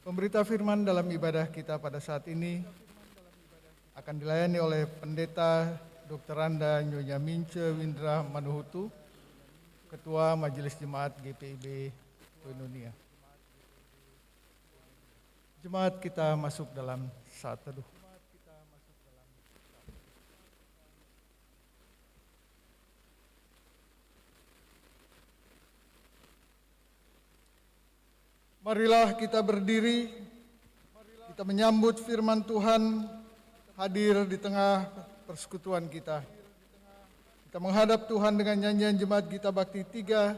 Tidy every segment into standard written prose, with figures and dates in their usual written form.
Pemberita firman dalam ibadah kita pada saat ini akan dilayani oleh Pendeta Dr. Randa Nyonya Mince Windra Manuhutu, Ketua Majelis Jemaat GPIB Koinonia. Jemaat kita masuk dalam saat teduh. Marilah kita berdiri, kita menyambut firman Tuhan hadir di tengah persekutuan kita. Kita menghadap Tuhan dengan nyanyian Jemaat Gita Bakti 3,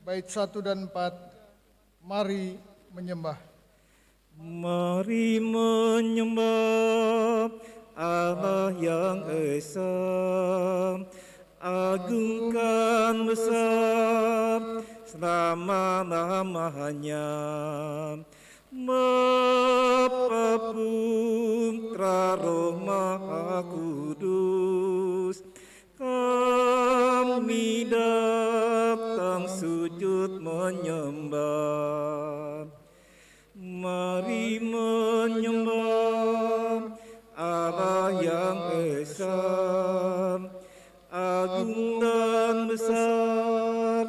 bait 1 dan 4. Mari menyembah. Mari menyembah Allah yang esa, agungkan besar selama-lamanya. Bapa Putra Roh Maha Kudus, kami datang sujud menyembah. Mari menyembah Allah yang esa, agung dan besar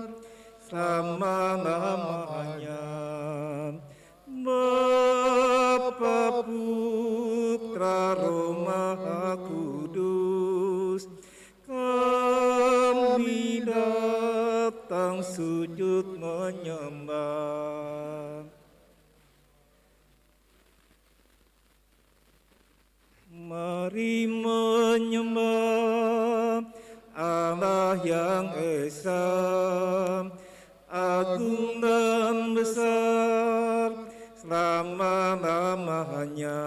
selama-lamanya. Bapa Putra Roh Maha Kudus, kami datang sujud menyembah. Mari menyembah Allah yang esa, agung dan besar selama-lamanya.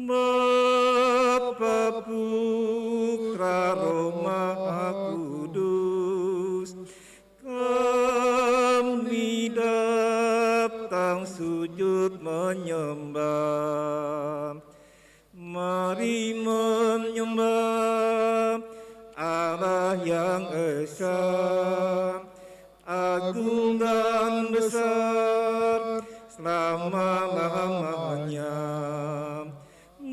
Bapa Putra Roh Maha Kudus, kami datang sujud menyembah. Mari menyembah Allah yang esa, agung dan besar selama-lamanya.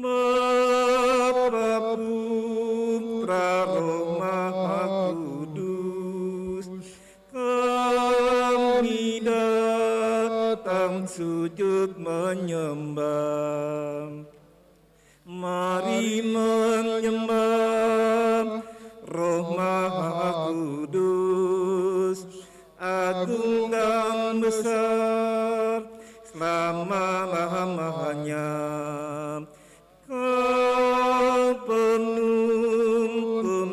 Bapa Putra Roh Maha Kudus, kami datang sujud menyembah. Mari menyembah Roh Maha Kudus, agung dan besar selama-lamanya. Kau penuntun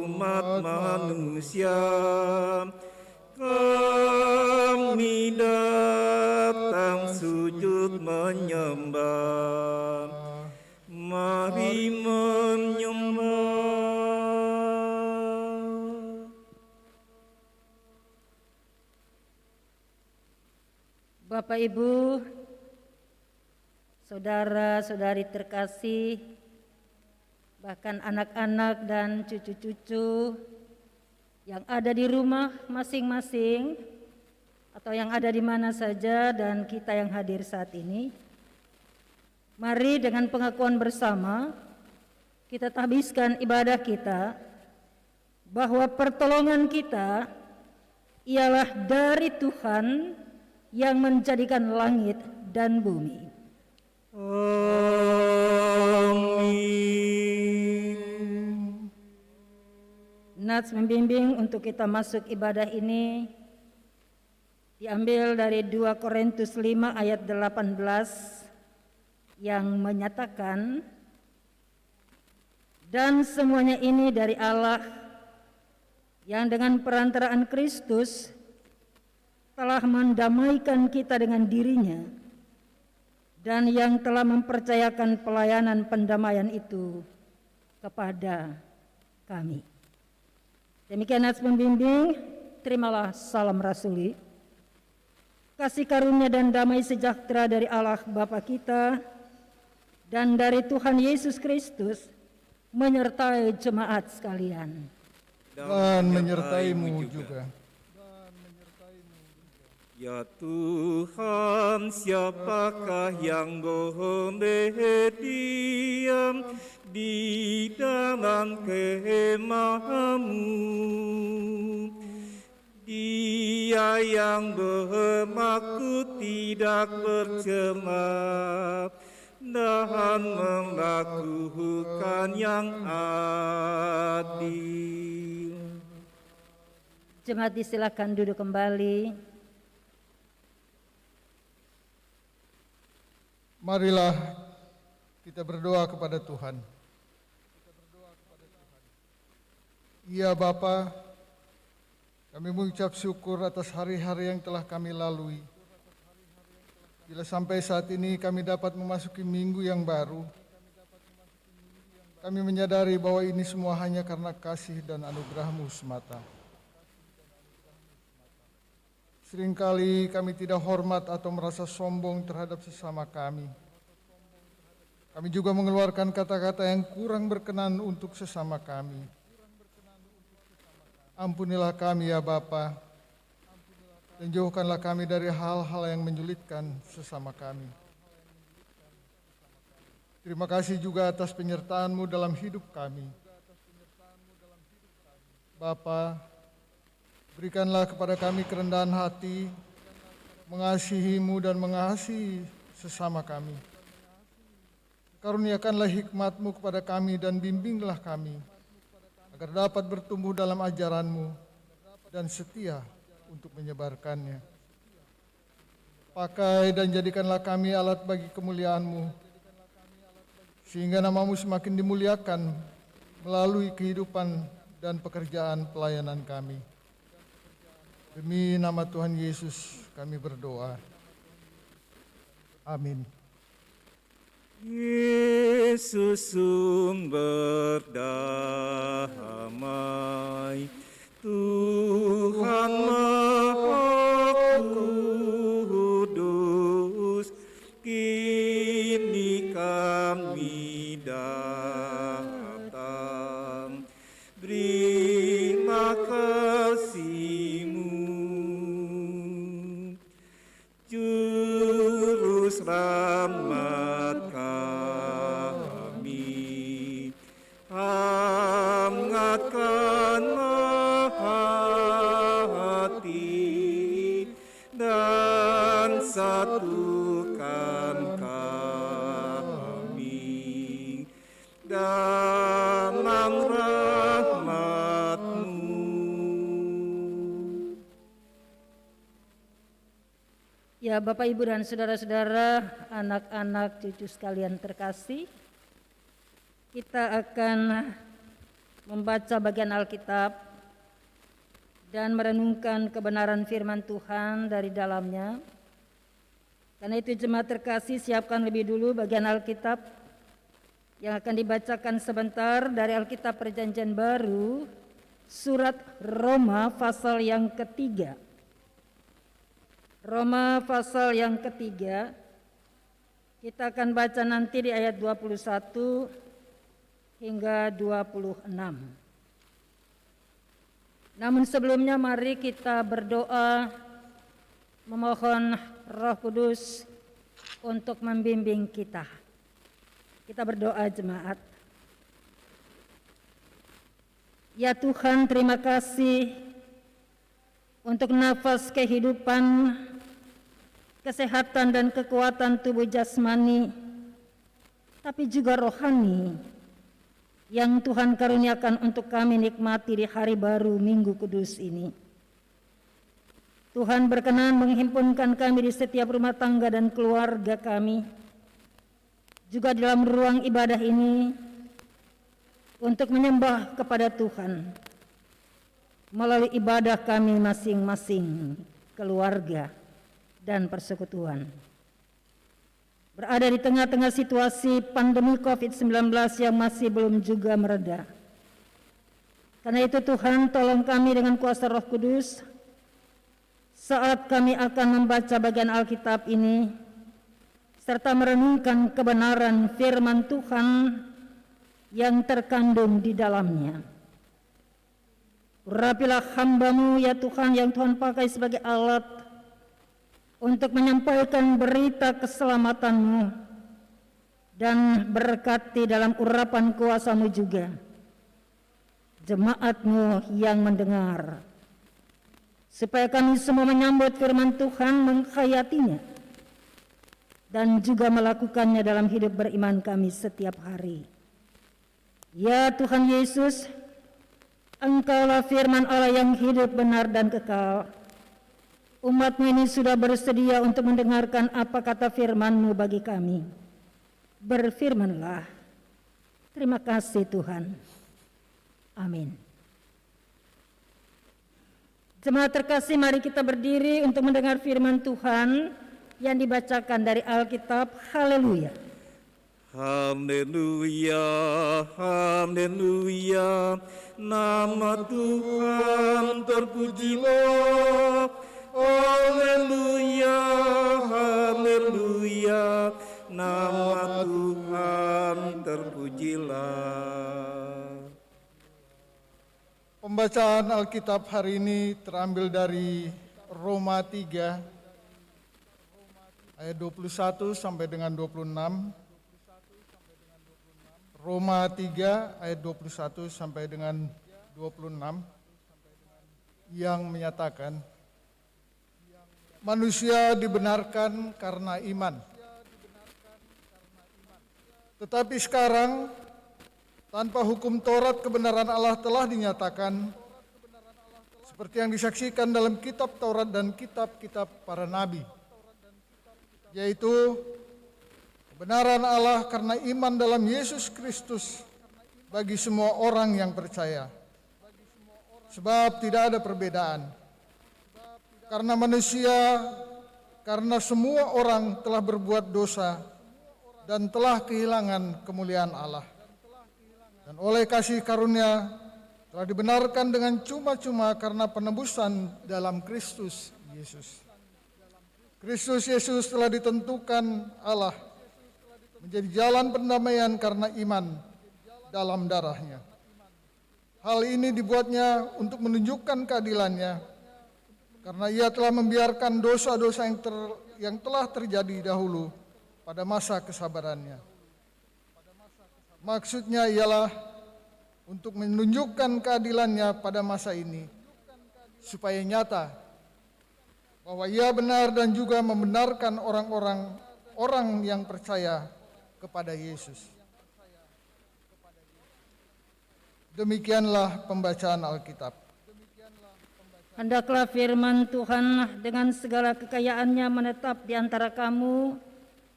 umat manusia, kami datang sujud menyembah. Mari menyembah. Bapak Ibu, saudara-saudari terkasih, bahkan anak-anak dan cucu-cucu yang ada di rumah masing-masing atau yang ada di mana saja dan kita yang hadir saat ini, mari dengan pengakuan bersama kita tahbiskan ibadah kita bahwa pertolongan kita ialah dari Tuhan yang menjadikan langit dan bumi. Amin. Nats membimbing untuk kita masuk ibadah ini diambil dari 2 Korintus 5 ayat 18 yang menyatakan, dan semuanya ini dari Allah yang dengan perantaraan Kristus telah mendamaikan kita dengan dirinya dan yang telah mempercayakan pelayanan pendamaian itu kepada kami. Demikian nats pembimbing, terimalah salam rasuli. Kasih karunia dan damai sejahtera dari Allah Bapa kita dan dari Tuhan Yesus Kristus menyertai jemaat sekalian. Dan menyertaimu juga. Ya Tuhan, siapakah yang boleh diam di dalam kemah-Mu? Dia yang bermaksud tidak bercela dan melakukan yang adil. Jemaat disilakan duduk kembali. Marilah kita berdoa kepada Tuhan. Ya Bapa, kami mengucap syukur atas hari-hari yang telah kami lalui. Bila sampai saat ini kami dapat memasuki minggu yang baru, kami menyadari bahwa ini semua hanya karena kasih dan anugerah-Mu semata. Seringkali kami tidak hormat atau merasa sombong terhadap sesama kami. Kami juga mengeluarkan kata-kata yang kurang berkenan untuk sesama kami. Ampunilah kami ya Bapa, dan jauhkanlah kami dari hal-hal yang menyulitkan sesama kami. Terima kasih juga atas penyertaan-Mu dalam hidup kami. Bapa, berikanlah kepada kami kerendahan hati, mengasihi-Mu dan mengasihi sesama kami. Karuniakanlah hikmat-Mu kepada kami dan bimbinglah kami, agar dapat bertumbuh dalam ajaran-Mu dan setia untuk menyebarkannya. Pakai dan jadikanlah kami alat bagi kemuliaan-Mu, sehingga nama-Mu semakin dimuliakan melalui kehidupan dan pekerjaan pelayanan kami. Demi nama Tuhan Yesus kami berdoa. Amin. Yesus sumber damai, Tuhan Maha Kudus, kini kami datang, terima kasih-Mu, Juru Selamat kami, hangatkanlah hati dan satukan kami dalam rahmat-Mu. Ya Bapak, Ibu, dan saudara-saudara, anak-anak, cucu sekalian terkasih, kita akan membaca bagian Alkitab dan merenungkan kebenaran firman Tuhan dari dalamnya. Karena itu jemaat terkasih, siapkan lebih dulu bagian Alkitab yang akan dibacakan sebentar dari Alkitab Perjanjian Baru, surat Roma pasal yang ketiga. Roma pasal yang ketiga, kita akan baca nanti di ayat 21 hingga 26. Namun sebelumnya mari kita berdoa memohon Roh Kudus untuk membimbing kita. Kita berdoa jemaat. Ya Tuhan, terima kasih untuk nafas kehidupan, kesehatan dan kekuatan tubuh jasmani, tapi juga rohani yang Tuhan karuniakan untuk kami nikmati di hari baru Minggu Kudus ini. Tuhan berkenan menghimpunkan kami di setiap rumah tangga dan keluarga kami, juga di dalam ruang ibadah ini, untuk menyembah kepada Tuhan melalui ibadah kami masing-masing, keluarga dan persekutuan. Berada di tengah-tengah situasi pandemi COVID-19 yang masih belum juga mereda. Karena itu Tuhan, tolong kami dengan kuasa Roh Kudus saat kami akan membaca bagian Alkitab ini, serta merenungkan kebenaran firman Tuhan yang terkandung di dalamnya. Urapilah hamba-Mu ya Tuhan, yang Tuhan pakai sebagai alat untuk menyampaikan berita keselamatan-Mu dan berkati dalam urapan kuasa-Mu juga jemaat-Mu yang mendengar, supaya kami semua menyambut firman Tuhan, menghayatinya, dan juga melakukannya dalam hidup beriman kami setiap hari. Ya Tuhan Yesus, Engkaulah firman Allah yang hidup, benar, dan kekal. Umat-Mu ini sudah bersedia untuk mendengarkan apa kata firman-Mu bagi kami. Berfirmanlah. Terima kasih Tuhan. Amin. Jemaat terkasih, mari kita berdiri untuk mendengar firman Tuhan yang dibacakan dari Alkitab. Haleluya. Haleluya, haleluya, nama Tuhan terpujilah. Haleluya, haleluya, nama Tuhan terpujilah. Pembacaan Alkitab hari ini terambil dari Roma 3 ayat 21 sampai dengan 26. Roma 3 ayat 21 sampai dengan 26 yang menyatakan manusia dibenarkan karena iman. Tetapi sekarang tanpa hukum Taurat kebenaran Allah telah dinyatakan seperti yang disaksikan dalam kitab Taurat dan kitab-kitab para nabi, yaitu kebenaran Allah karena iman dalam Yesus Kristus bagi semua orang yang percaya. Sebab tidak ada perbedaan. Karena semua orang telah berbuat dosa dan telah kehilangan kemuliaan Allah. Dan oleh kasih karunia telah dibenarkan dengan cuma-cuma karena penebusan dalam Kristus Yesus. Kristus Yesus telah ditentukan Allah menjadi jalan pendamaian karena iman dalam darah-Nya. Hal ini dibuatnya untuk menunjukkan keadilannya, karena Ia telah membiarkan dosa-dosa yang telah terjadi dahulu pada masa kesabarannya. Maksudnya ialah untuk menunjukkan keadilannya pada masa ini, supaya nyata bahwa Ia benar dan juga membenarkan orang yang percaya kepada Yesus. Demikianlah pembacaan Alkitab. Hendaklah firman Tuhan dengan segala kekayaannya menetap di antara kamu,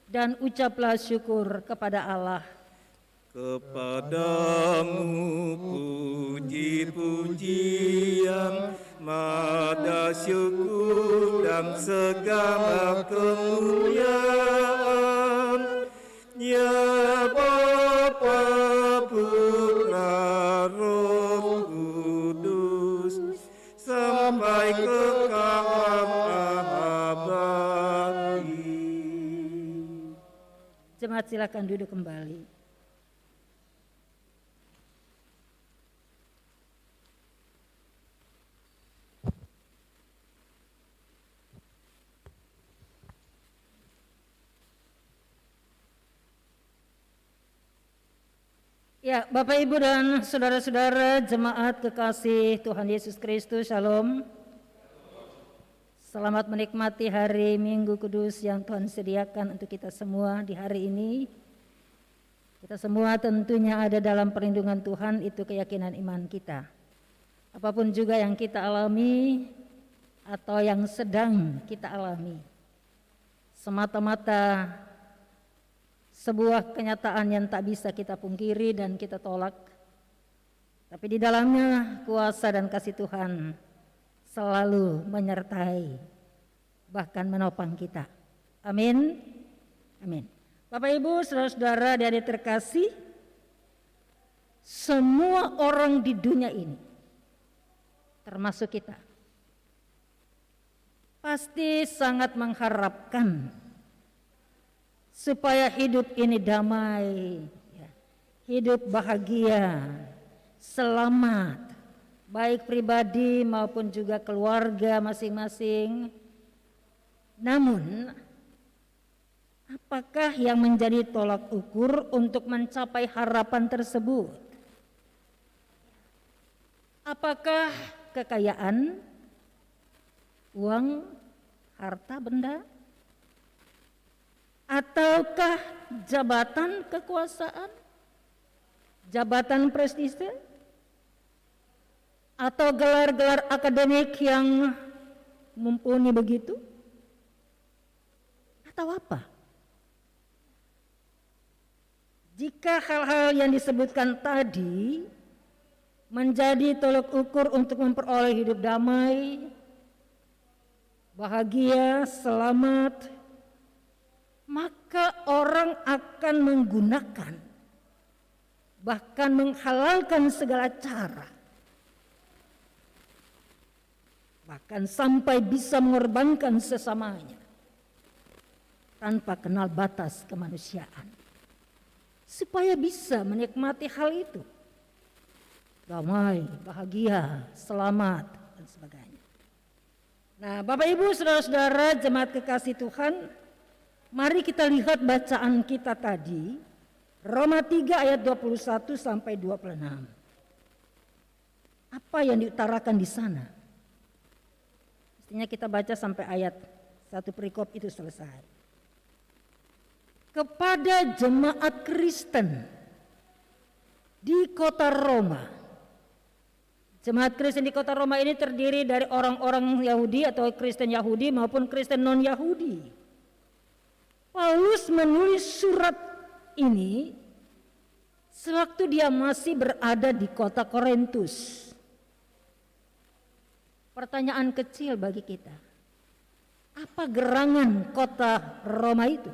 dan ucaplah syukur kepada Allah. Kepadamu puji-pujian, mada syukur dan segala kemuliaan. Ya Bapa, Putra, Roh Kudus, sampai kekal abadi. Jemaat silakan duduk kembali. Ya, Bapak, Ibu, dan saudara-saudara jemaat kekasih Tuhan Yesus Kristus, Shalom. Selamat menikmati hari Minggu Kudus yang Tuhan sediakan untuk kita semua di hari ini. Kita semua tentunya ada dalam perlindungan Tuhan, itu keyakinan iman kita. Apapun juga yang kita alami atau yang sedang kita alami, semata-mata sebuah kenyataan yang tak bisa kita pungkiri dan kita tolak. Tapi di dalamnya kuasa dan kasih Tuhan selalu menyertai, bahkan menopang kita. Amin. Amin. Bapak, Ibu, saudara-saudara, adik-adik terkasih, semua orang di dunia ini, termasuk kita, pasti sangat mengharapkan supaya hidup ini damai, hidup bahagia, selamat, baik pribadi maupun juga keluarga masing-masing, Namun, apakah yang menjadi tolak ukur untuk mencapai harapan tersebut? Apakah kekayaan, uang, harta benda, ataukah jabatan kekuasaan, jabatan prestise, atau gelar-gelar akademik yang mumpuni begitu? Atau apa? Jika hal-hal yang disebutkan tadi menjadi tolak ukur untuk memperoleh hidup damai, bahagia, selamat, maka orang akan menggunakan, bahkan menghalalkan segala cara, bahkan sampai bisa mengorbankan sesamanya tanpa kenal batas kemanusiaan, supaya bisa menikmati hal itu. Damai, bahagia, selamat, dan sebagainya. Nah, Bapak Ibu, saudara-saudara, jemaat kekasih Tuhan, mari kita lihat bacaan kita tadi, Roma 3 ayat 21 sampai 26. Apa yang diutarakan di sana? Mestinya kita baca sampai ayat 1 perikop itu selesai. Kepada jemaat Kristen di kota Roma. Jemaat Kristen di kota Roma ini terdiri dari orang-orang Yahudi atau Kristen Yahudi maupun Kristen non-Yahudi. Paulus menulis surat ini sewaktu dia masih berada di kota Korintus. Pertanyaan kecil bagi kita. Apa gerangan kota Roma itu?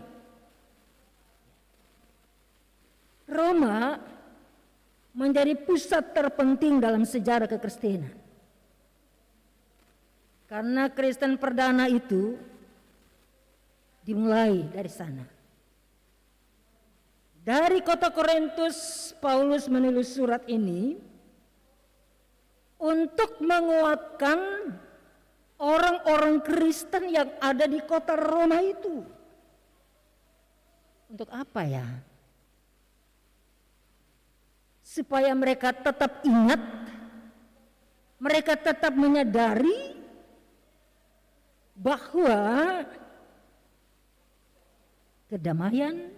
Roma menjadi pusat terpenting dalam sejarah kekristenan. Karena Kristen perdana itu dimulai dari sana. Dari kota Korintus, Paulus menulis surat ini untuk menguatkan orang-orang Kristen yang ada di kota Roma itu. Untuk apa ya? Supaya mereka tetap ingat, mereka tetap menyadari bahwa kedamaian,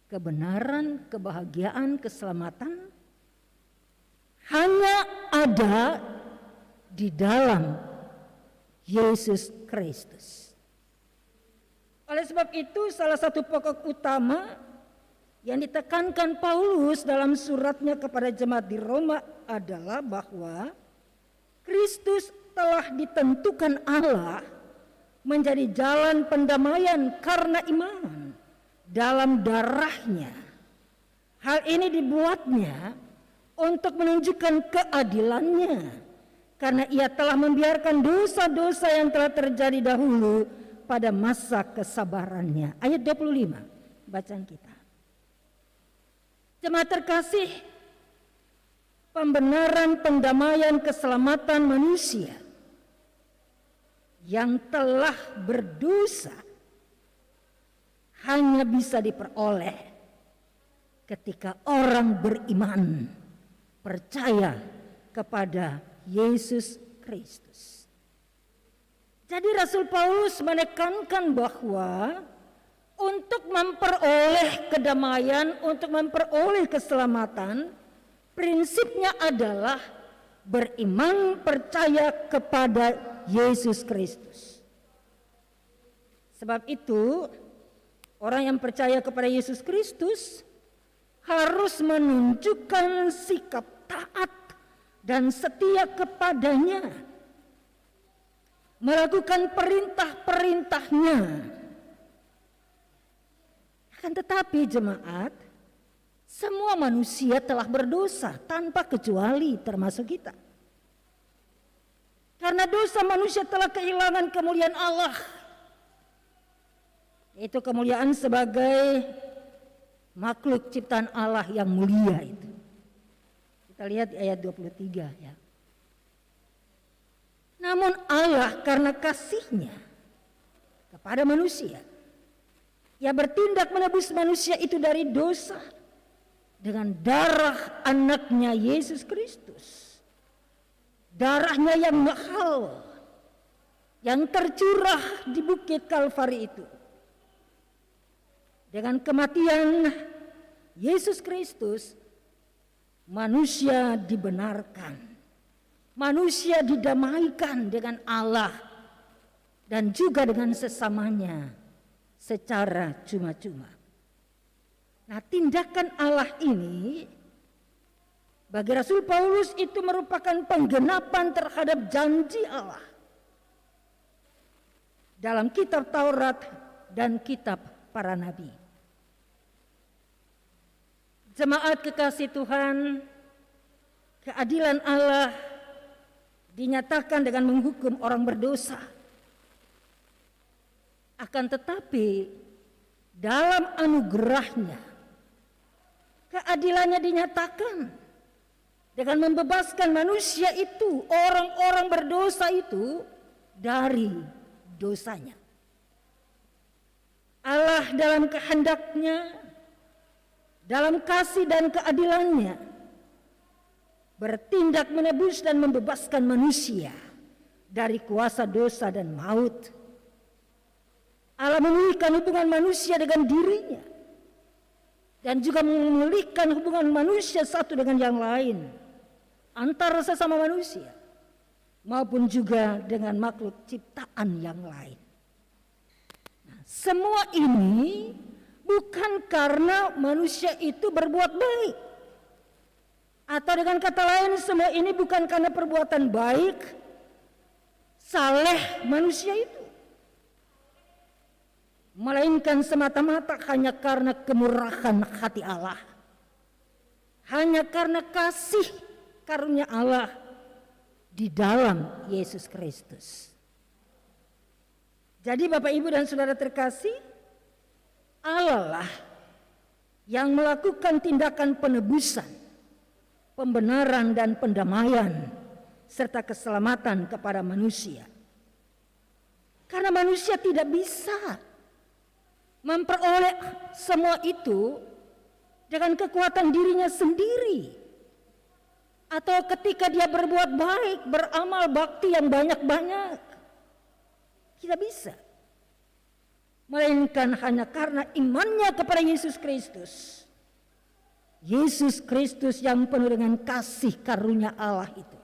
kebenaran, kebahagiaan, keselamatan hanya ada di dalam Yesus Kristus. Oleh sebab itu, salah satu pokok utama yang ditekankan Paulus dalam suratnya kepada jemaat di Roma adalah bahwa Kristus telah ditentukan Allah menjadi jalan pendamaian karena iman dalam darahnya. Hal ini dibuatnya untuk menunjukkan keadilannya karena ia telah membiarkan dosa-dosa yang telah terjadi dahulu pada masa kesabarannya. Ayat 25 bacaan kita. Jemaat terkasih, pembenaran, pendamaian, keselamatan manusia yang telah berdosa hanya bisa diperoleh ketika orang beriman, percaya kepada Yesus Kristus. Jadi Rasul Paulus menekankan bahwa untuk memperoleh kedamaian, untuk memperoleh keselamatan, prinsipnya adalah beriman, percaya kepada Yesus Kristus. Sebab itu, orang yang percaya kepada Yesus Kristus harus menunjukkan sikap taat dan setia kepadanya, melakukan perintah-perintahnya. Akan tetapi jemaat, semua manusia telah berdosa tanpa kecuali termasuk kita. Karena dosa manusia telah kehilangan kemuliaan Allah. Yaitu kemuliaan sebagai makhluk ciptaan Allah yang mulia itu. Kita lihat di ayat 23 ya. Namun Allah karena kasih-Nya kepada manusia. Ia bertindak menebus manusia itu dari dosa dengan darah anaknya Yesus Kristus. Darahnya yang mahal, yang tercurah di bukit Kalvari itu. Dengan kematian Yesus Kristus, manusia dibenarkan, manusia didamaikan dengan Allah dan juga dengan sesamanya secara cuma-cuma. Nah, tindakan Allah ini bagi Rasul Paulus itu merupakan penggenapan terhadap janji Allah dalam kitab Taurat dan kitab para nabi. Jemaat kekasih Tuhan, keadilan Allah dinyatakan dengan menghukum orang berdosa. Akan tetapi dalam anugerahnya, keadilannya dinyatakan dengan membebaskan manusia itu, orang-orang berdosa itu dari dosanya. Allah dalam kehendaknya, dalam kasih dan keadilannya, bertindak menebus dan membebaskan manusia dari kuasa dosa dan maut. Allah memulihkan hubungan manusia dengan dirinya dan juga memulihkan hubungan manusia satu dengan yang lain, antara sesama manusia maupun juga dengan makhluk ciptaan yang lain. Nah, semua ini bukan karena manusia itu berbuat baik, atau dengan kata lain, semua ini bukan karena perbuatan baik saleh manusia itu, melainkan semata-mata hanya karena kemurahan hati Allah, hanya karena kasih karunia Allah di dalam Yesus Kristus. Jadi Bapak Ibu dan Saudara terkasih, Allah lah yang melakukan tindakan penebusan, pembenaran dan pendamaian serta keselamatan kepada manusia. Karena manusia tidak bisa memperoleh semua itu dengan kekuatan dirinya sendiri, atau ketika dia berbuat baik, beramal bakti yang banyak-banyak. Tidak bisa. Melainkan hanya karena imannya kepada Yesus Kristus. Yesus Kristus yang penuh dengan kasih karunia Allah itu.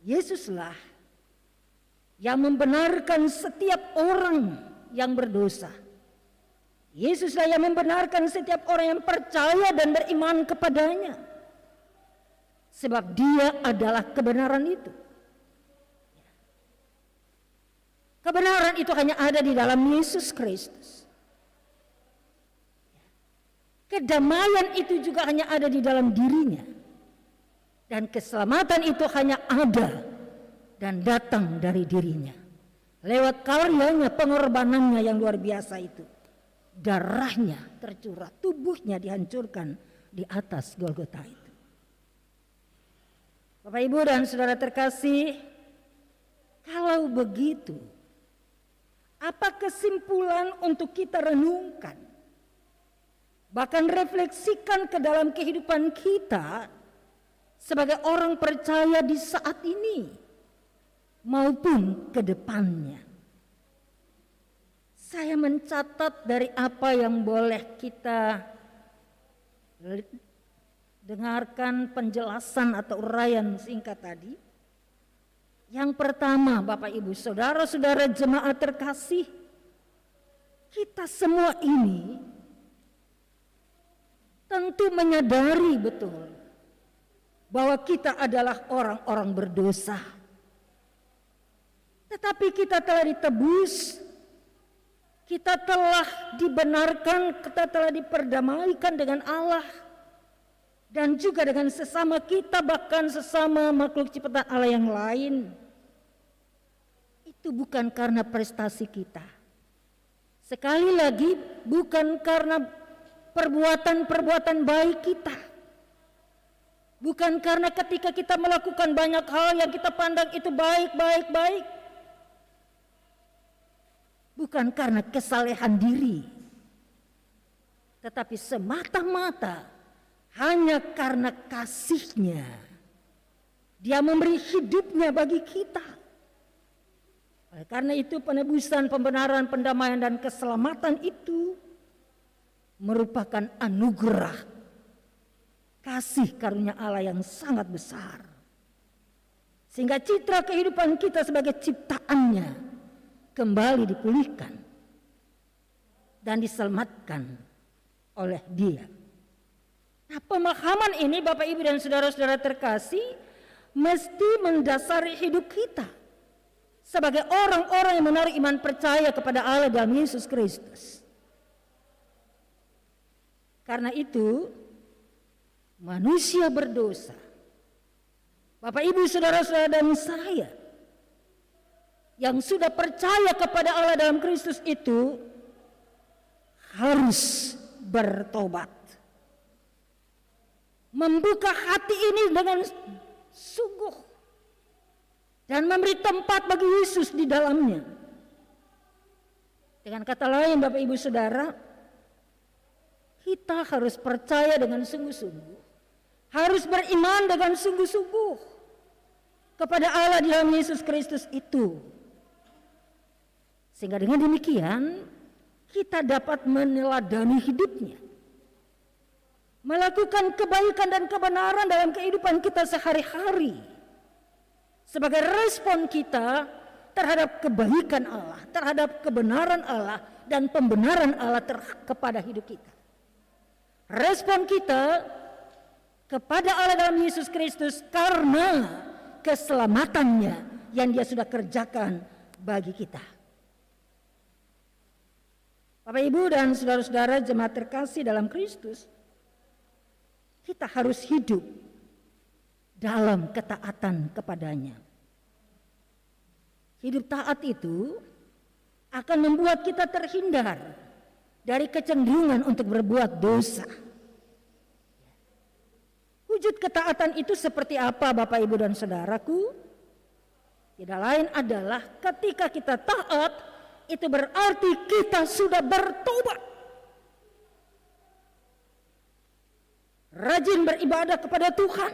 Yesuslah yang membenarkan setiap orang yang berdosa. Yesuslah yang membenarkan setiap orang yang percaya dan beriman kepadanya. Sebab dia adalah kebenaran itu. Kebenaran itu hanya ada di dalam Yesus Kristus. Kedamaian itu juga hanya ada di dalam dirinya. Dan keselamatan itu hanya ada dan datang dari dirinya. Lewat karyanya, pengorbanannya yang luar biasa itu. Darahnya tercurah, tubuhnya dihancurkan di atas Golgota itu. Bapak Ibu dan Saudara terkasih, kalau begitu, apa kesimpulan untuk kita renungkan? Bahkan refleksikan ke dalam kehidupan kita sebagai orang percaya di saat ini maupun ke depannya. Saya mencatat dari apa yang boleh kita dengarkan penjelasan atau uraian singkat tadi. Yang pertama, Bapak Ibu, saudara-saudara jemaat terkasih, kita semua ini tentu menyadari betul bahwa kita adalah orang-orang berdosa. Tetapi kita telah ditebus, kita telah dibenarkan, kita telah diperdamaikan dengan Allah dan juga dengan sesama kita, bahkan sesama makhluk ciptaan Allah yang lain. Itu bukan karena prestasi kita. Sekali lagi, bukan karena perbuatan-perbuatan baik kita. Bukan karena ketika kita melakukan banyak hal yang kita pandang itu baik. bukan karena kesalehan diri, tetapi semata-mata hanya karena kasih-Nya. Dia memberi hidupnya bagi kita. Oleh karena itu penebusan, pembenaran, pendamaian, dan keselamatan itu merupakan anugerah kasih karunia Allah yang sangat besar. Sehingga citra kehidupan kita sebagai ciptaannya kembali dipulihkan dan diselamatkan oleh Dia. Nah, pemahaman ini Bapak Ibu dan saudara-saudara terkasih mesti mendasari hidup kita sebagai orang-orang yang menaruh iman percaya kepada Allah dalam Yesus Kristus. Karena itu manusia berdosa, Bapak Ibu saudara-saudara dan saya yang sudah percaya kepada Allah dalam Kristus itu harus bertobat. Membuka hati ini dengan sungguh dan memberi tempat bagi Yesus di dalamnya. Dengan kata lain Bapak Ibu Saudara, kita harus percaya dengan sungguh-sungguh, harus beriman dengan sungguh-sungguh kepada Allah di dalam Yesus Kristus itu. Sehingga dengan demikian kita dapat meneladani hidupnya, melakukan kebaikan dan kebenaran dalam kehidupan kita sehari-hari sebagai respon kita terhadap kebaikan Allah, terhadap kebenaran Allah dan pembenaran Allah kepada hidup kita. Respon kita kepada Allah dalam Yesus Kristus karena keselamatannya yang Dia sudah kerjakan bagi kita. Bapak Ibu dan saudara-saudara jemaat terkasih dalam Kristus, kita harus hidup dalam ketaatan kepadanya. Hidup taat itu akan membuat kita terhindar dari kecenderungan untuk berbuat dosa. Wujud ketaatan itu seperti apa Bapak Ibu dan saudaraku? Tidak lain adalah ketika kita taat, itu berarti kita sudah bertobat. Rajin beribadah kepada Tuhan.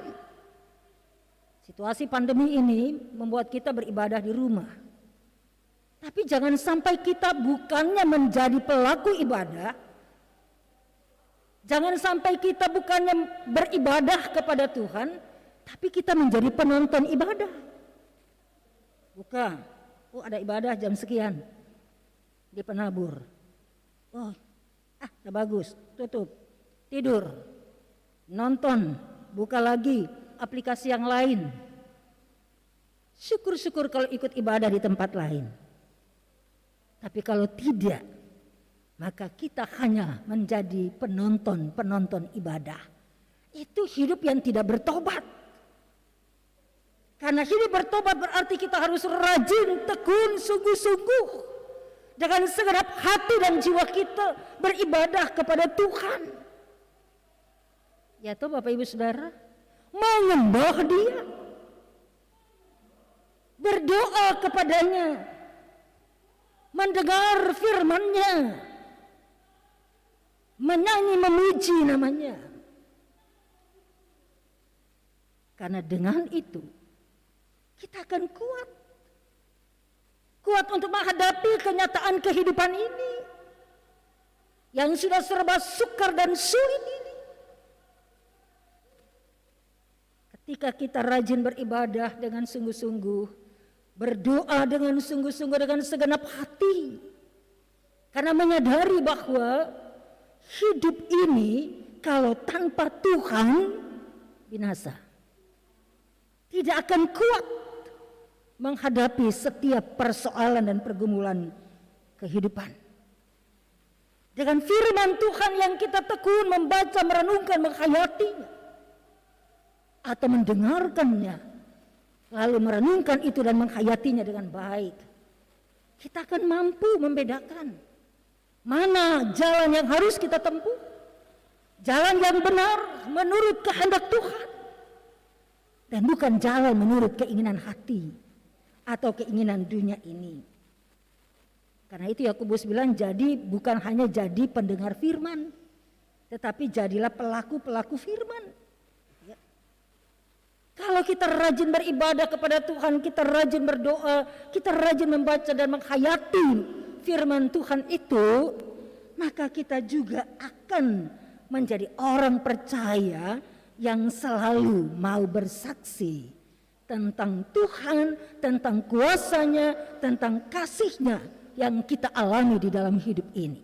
Situasi pandemi ini membuat kita beribadah di rumah. Tapi jangan sampai kita bukannya menjadi pelaku ibadah. Jangan sampai kita bukannya beribadah kepada Tuhan, tapi kita menjadi penonton ibadah. Bukan, ada ibadah jam sekian di penabur. Udah bagus, tutup, tidur, nonton, buka lagi aplikasi yang lain. Syukur-syukur kalau ikut ibadah di tempat lain. Tapi kalau tidak, maka kita hanya menjadi penonton ibadah. Itu hidup yang tidak bertobat. Karena hidup bertobat berarti kita harus rajin, tekun, sungguh-sungguh dengan segenap hati dan jiwa kita beribadah kepada Tuhan. Ya toh Bapak Ibu Saudara, menyembah Dia, berdoa kepadanya, mendengar firman-Nya, menyanyi memuji namanya. Karena dengan itu kita akan kuat untuk menghadapi kenyataan kehidupan ini yang sudah serba sukar dan sulit ini. Ketika kita rajin beribadah dengan sungguh-sungguh, berdoa dengan sungguh-sungguh dengan segenap hati, karena menyadari bahwa hidup ini kalau tanpa Tuhan binasa, tidak akan kuat menghadapi setiap persoalan dan pergumulan kehidupan. Dengan firman Tuhan yang kita tekun membaca, merenungkan, menghayatinya, atau mendengarkannya, lalu merenungkan itu dan menghayatinya dengan baik, kita akan mampu membedakan mana jalan yang harus kita tempuh, jalan yang benar menurut kehendak Tuhan, dan bukan jalan menurut keinginan hati atau keinginan dunia ini. Karena itu Yakobus bilang, jadi bukan hanya jadi pendengar firman, tetapi jadilah pelaku-pelaku firman. Ya. Kalau kita rajin beribadah kepada Tuhan, kita rajin berdoa, kita rajin membaca dan menghayati firman Tuhan itu, maka kita juga akan menjadi orang percaya yang selalu mau bersaksi tentang Tuhan, tentang kuasanya, tentang kasihnya yang kita alami di dalam hidup ini.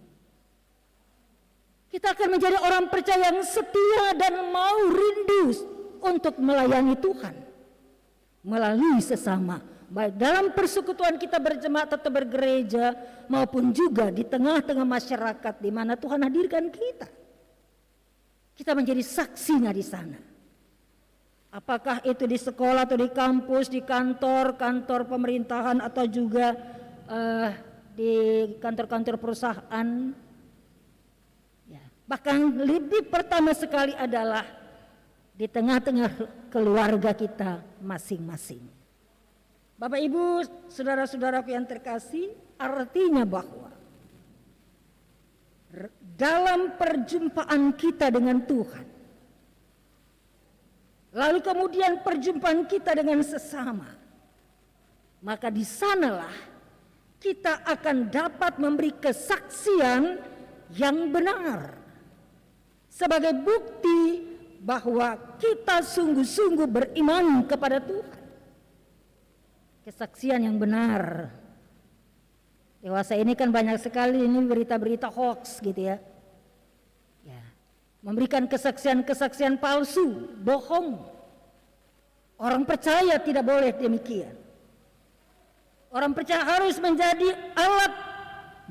Kita akan menjadi orang percaya yang setia dan mau rindu untuk melayani Tuhan melalui sesama, baik dalam persekutuan kita berjemaat atau bergereja, maupun juga di tengah-tengah masyarakat di mana Tuhan hadirkan kita. Kita menjadi saksinya di sana. Apakah itu di sekolah atau di kampus, di kantor pemerintahan, atau juga di kantor-kantor perusahaan. Ya. Bahkan lebih pertama sekali adalah di tengah-tengah keluarga kita masing-masing. Bapak Ibu, saudara-saudaraku yang terkasih, artinya bahwa dalam perjumpaan kita dengan Tuhan, lalu kemudian perjumpaan kita dengan sesama, maka di sanalah kita akan dapat memberi kesaksian yang benar sebagai bukti bahwa kita sungguh-sungguh beriman kepada Tuhan. Kesaksian yang benar. Dewasa ini kan banyak sekali ini berita-berita hoax gitu ya. Memberikan kesaksian-kesaksian palsu, bohong. Orang percaya tidak boleh demikian. Orang percaya harus menjadi alat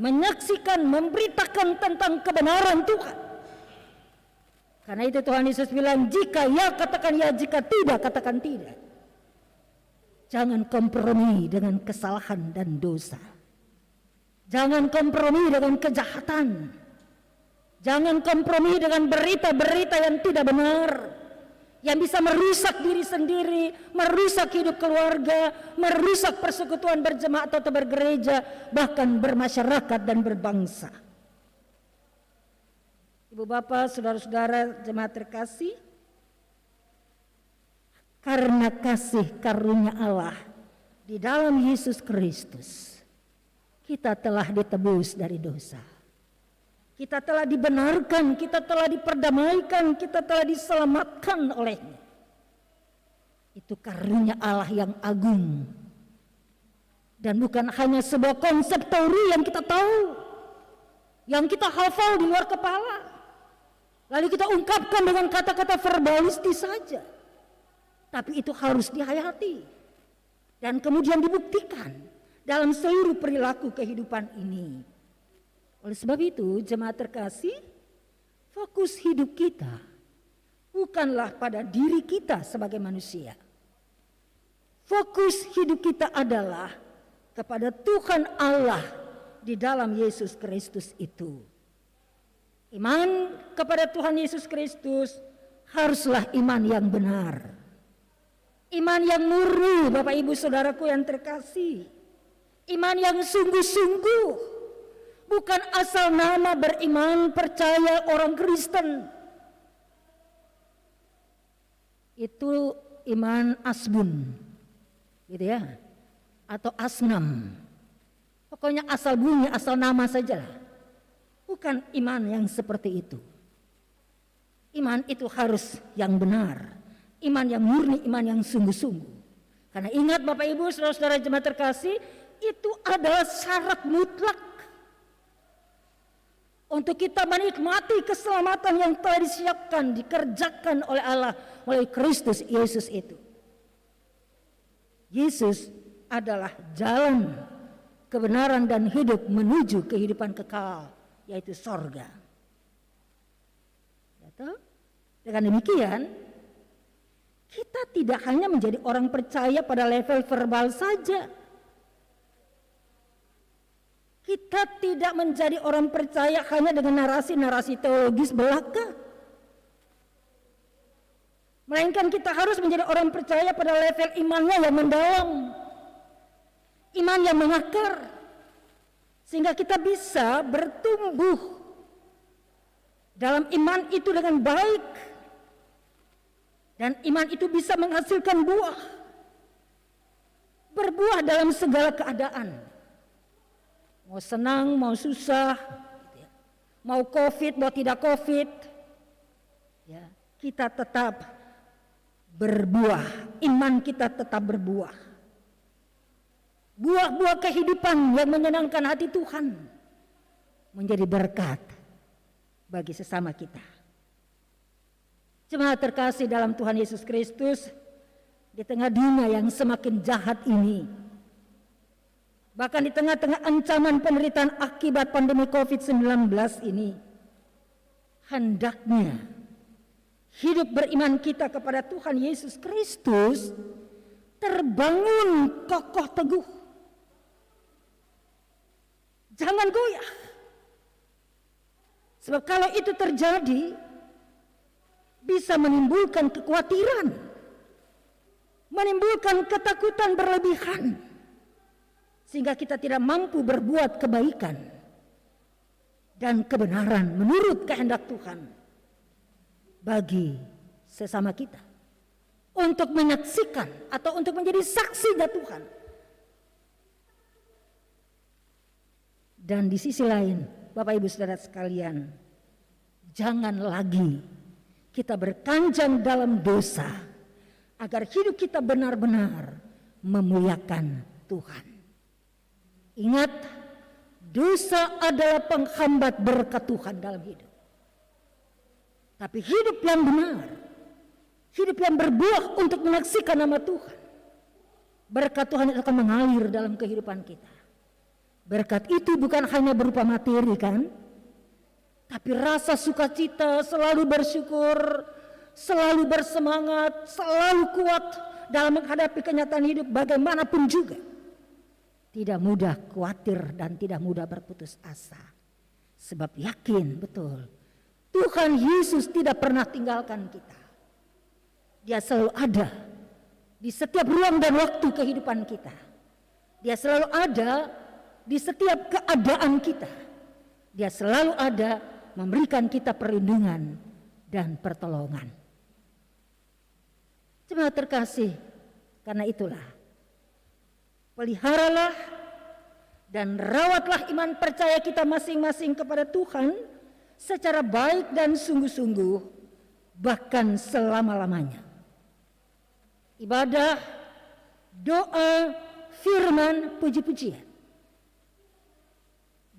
menyaksikan, memberitakan tentang kebenaran Tuhan. Karena itu Tuhan Yesus bilang, jika ya katakan ya, jika tidak katakan tidak. Jangan kompromi dengan kesalahan dan dosa. Jangan kompromi dengan kejahatan. Jangan kompromi dengan berita-berita yang tidak benar, yang bisa merusak diri sendiri, merusak hidup keluarga, merusak persekutuan berjemaat atau bergereja, bahkan bermasyarakat dan berbangsa. Ibu bapak, saudara-saudara jemaat terkasih, karena kasih karunia Allah di dalam Yesus Kristus, kita telah ditebus dari dosa. Kita telah dibenarkan, kita telah diperdamaikan, kita telah diselamatkan olehnya. Itu karunia Allah yang agung. Dan bukan hanya sebuah konsep teori yang kita tahu, yang kita hafal di luar kepala, lalu kita ungkapkan dengan kata-kata verbalistis saja. Tapi itu harus dihayati dan kemudian dibuktikan dalam seluruh perilaku kehidupan ini. Oleh sebab itu, jemaat terkasih, fokus hidup kita bukanlah pada diri kita sebagai manusia. Fokus hidup kita adalah kepada Tuhan Allah di dalam Yesus Kristus itu. Iman kepada Tuhan Yesus Kristus haruslah iman yang benar. Iman yang murni, Bapak Ibu Saudaraku yang terkasih. Iman yang sungguh-sungguh. Bukan asal nama beriman, percaya orang Kristen. Itu iman asbun, gitu ya, atau asnam. Pokoknya asal bunyi, asal nama saja. Bukan iman yang seperti itu. Iman itu harus yang benar. Iman yang murni, iman yang sungguh-sungguh. Karena ingat Bapak Ibu, saudara-saudara jemaat terkasih, itu adalah syarat mutlak untuk kita menikmati keselamatan yang telah disiapkan, dikerjakan oleh Allah, oleh Kristus Yesus itu. Yesus adalah jalan, kebenaran dan hidup menuju kehidupan kekal, yaitu sorga. Dengan demikian, kita tidak hanya menjadi orang percaya pada level verbal saja. Kita tidak menjadi orang percaya hanya dengan narasi-narasi teologis belaka. Melainkan kita harus menjadi orang percaya pada level imannya yang mendalam. Iman yang mengakar. sehingga kita bisa bertumbuh dalam iman itu dengan baik, dan iman itu bisa menghasilkan buah, berbuah dalam segala keadaan, mau senang, mau susah, mau COVID, mau tidak COVID, ya, kita tetap berbuah, iman kita tetap berbuah. Buah-buah kehidupan yang menyenangkan hati Tuhan menjadi berkat bagi sesama kita. Jemaat terkasih dalam Tuhan Yesus Kristus, di tengah dunia yang semakin jahat ini, bahkan di tengah-tengah ancaman penderitaan akibat pandemi COVID-19 ini, hendaknya hidup beriman kita kepada Tuhan Yesus Kristus terbangun kokoh teguh. Jangan goyah. Sebab kalau itu terjadi, bisa menimbulkan kekhawatiran, menimbulkan ketakutan berlebihan, sehingga kita tidak mampu berbuat kebaikan dan kebenaran menurut kehendak Tuhan bagi sesama kita, untuk menyaksikan atau untuk menjadi saksinya Tuhan. Dan di sisi lain, Bapak Ibu Saudara sekalian, jangan lagi kita berkanjang dalam dosa, agar hidup kita benar-benar memuliakan Tuhan. Ingat, dosa adalah penghambat berkat Tuhan dalam hidup. Tapi hidup yang benar, hidup yang berbuah untuk menyaksikan nama Tuhan, berkat Tuhan akan mengalir dalam kehidupan kita. Berkat itu bukan hanya berupa materi kan, tapi rasa sukacita, selalu bersyukur, selalu bersemangat, selalu kuat dalam menghadapi kenyataan hidup bagaimanapun juga. Tidak mudah khawatir dan tidak mudah berputus asa. Sebab yakin betul, Tuhan Yesus tidak pernah tinggalkan kita. Dia selalu ada di setiap ruang dan waktu kehidupan kita. Dia selalu ada di setiap keadaan kita. Dia selalu ada memberikan kita perlindungan dan pertolongan. Jemaat terkasih, karena itulah peliharalah dan rawatlah iman percaya kita masing-masing kepada Tuhan secara baik dan sungguh-sungguh, bahkan selama-lamanya. Ibadah, doa, firman, puji-pujian.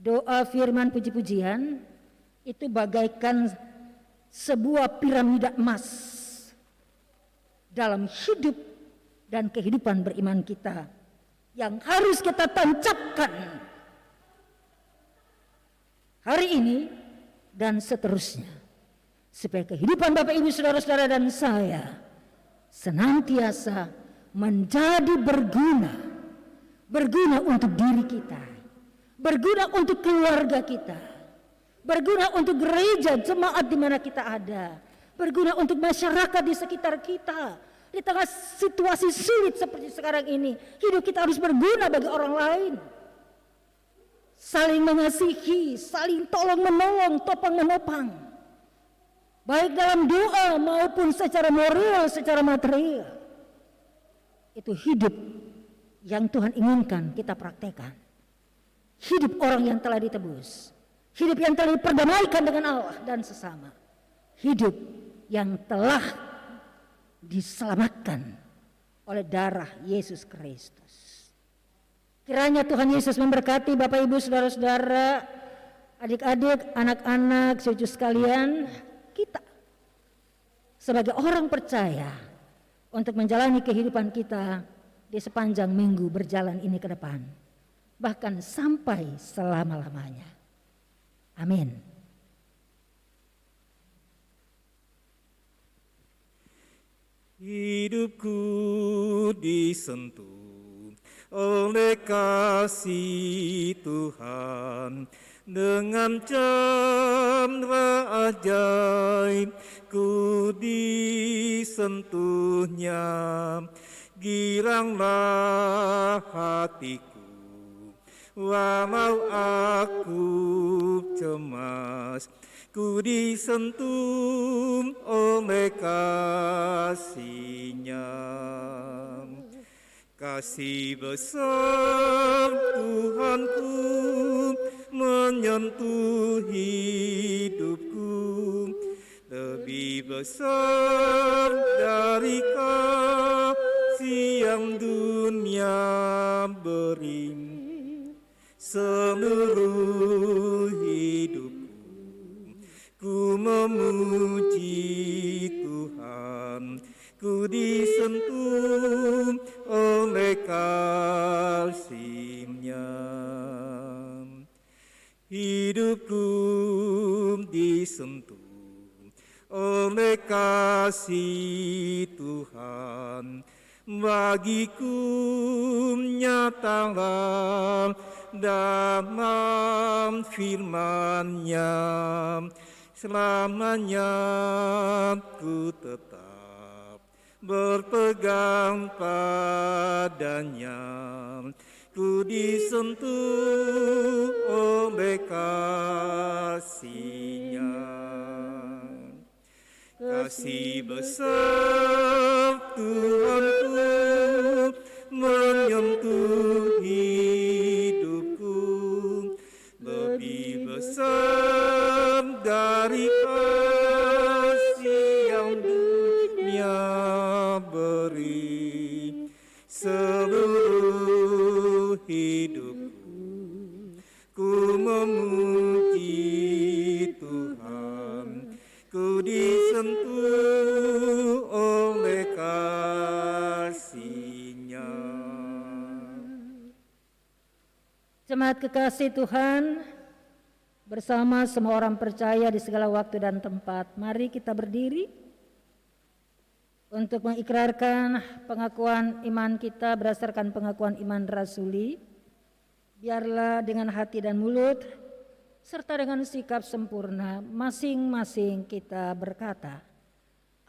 Doa, firman, puji-pujian itu bagaikan sebuah piramida emas dalam hidup dan kehidupan beriman kita, yang harus kita tancapkan hari ini dan seterusnya, supaya kehidupan Bapak Ibu Saudara-saudara dan saya senantiasa menjadi berguna untuk diri kita, berguna untuk keluarga kita, berguna untuk gereja jemaat di mana kita ada, berguna untuk masyarakat di sekitar kita. Di tengah situasi sulit seperti sekarang ini, hidup kita harus berguna bagi orang lain. Saling mengasihi, saling tolong menolong, topang menopang. Baik dalam doa maupun secara moral, secara material. Itu hidup yang Tuhan inginkan kita praktekkan. Hidup orang yang telah ditebus. Hidup yang telah diperdamaikan dengan Allah dan sesama. Hidup yang telah diselamatkan oleh darah Yesus Kristus. Kiranya Tuhan Yesus memberkati Bapak Ibu Saudara-saudara, adik-adik, anak-anak, cucu sekalian, kita sebagai orang percaya untuk menjalani kehidupan kita di sepanjang minggu berjalan ini ke depan, bahkan sampai selama-lamanya. Amin. Hidupku disentuh oleh kasih Tuhan, dengan candra ajaib ku disentuhnya. Giranglah hatiku walau aku cemas, ku disentuh oleh kasih-Nya. Kasih besar Tuhanku menyentuh hidupku, lebih besar dari kasih yang dunia beri. Seluruh hidupku ku memuji Tuhan, ku disentuh oleh kasih-Nya. Hidupku disentuh oleh kasih Tuhan, bagiku nyatalah dalam firman-Nya, selamanya ku tetap berpegang padanya, ku disentuh oleh kasih-Nya. Kasih besar Tuhanku menyentuh hidupku, lebih besar dari kasih yang dunia beri. Seluruh hidupku ku memuji Tuhan, ku disentuh oleh kasih-Nya. Jemaat kekasih Tuhan, bersama semua orang percaya di segala waktu dan tempat, mari kita berdiri untuk mengikrarkan pengakuan iman kita berdasarkan pengakuan iman rasuli. Biarlah dengan hati dan mulut serta dengan sikap sempurna masing-masing kita berkata,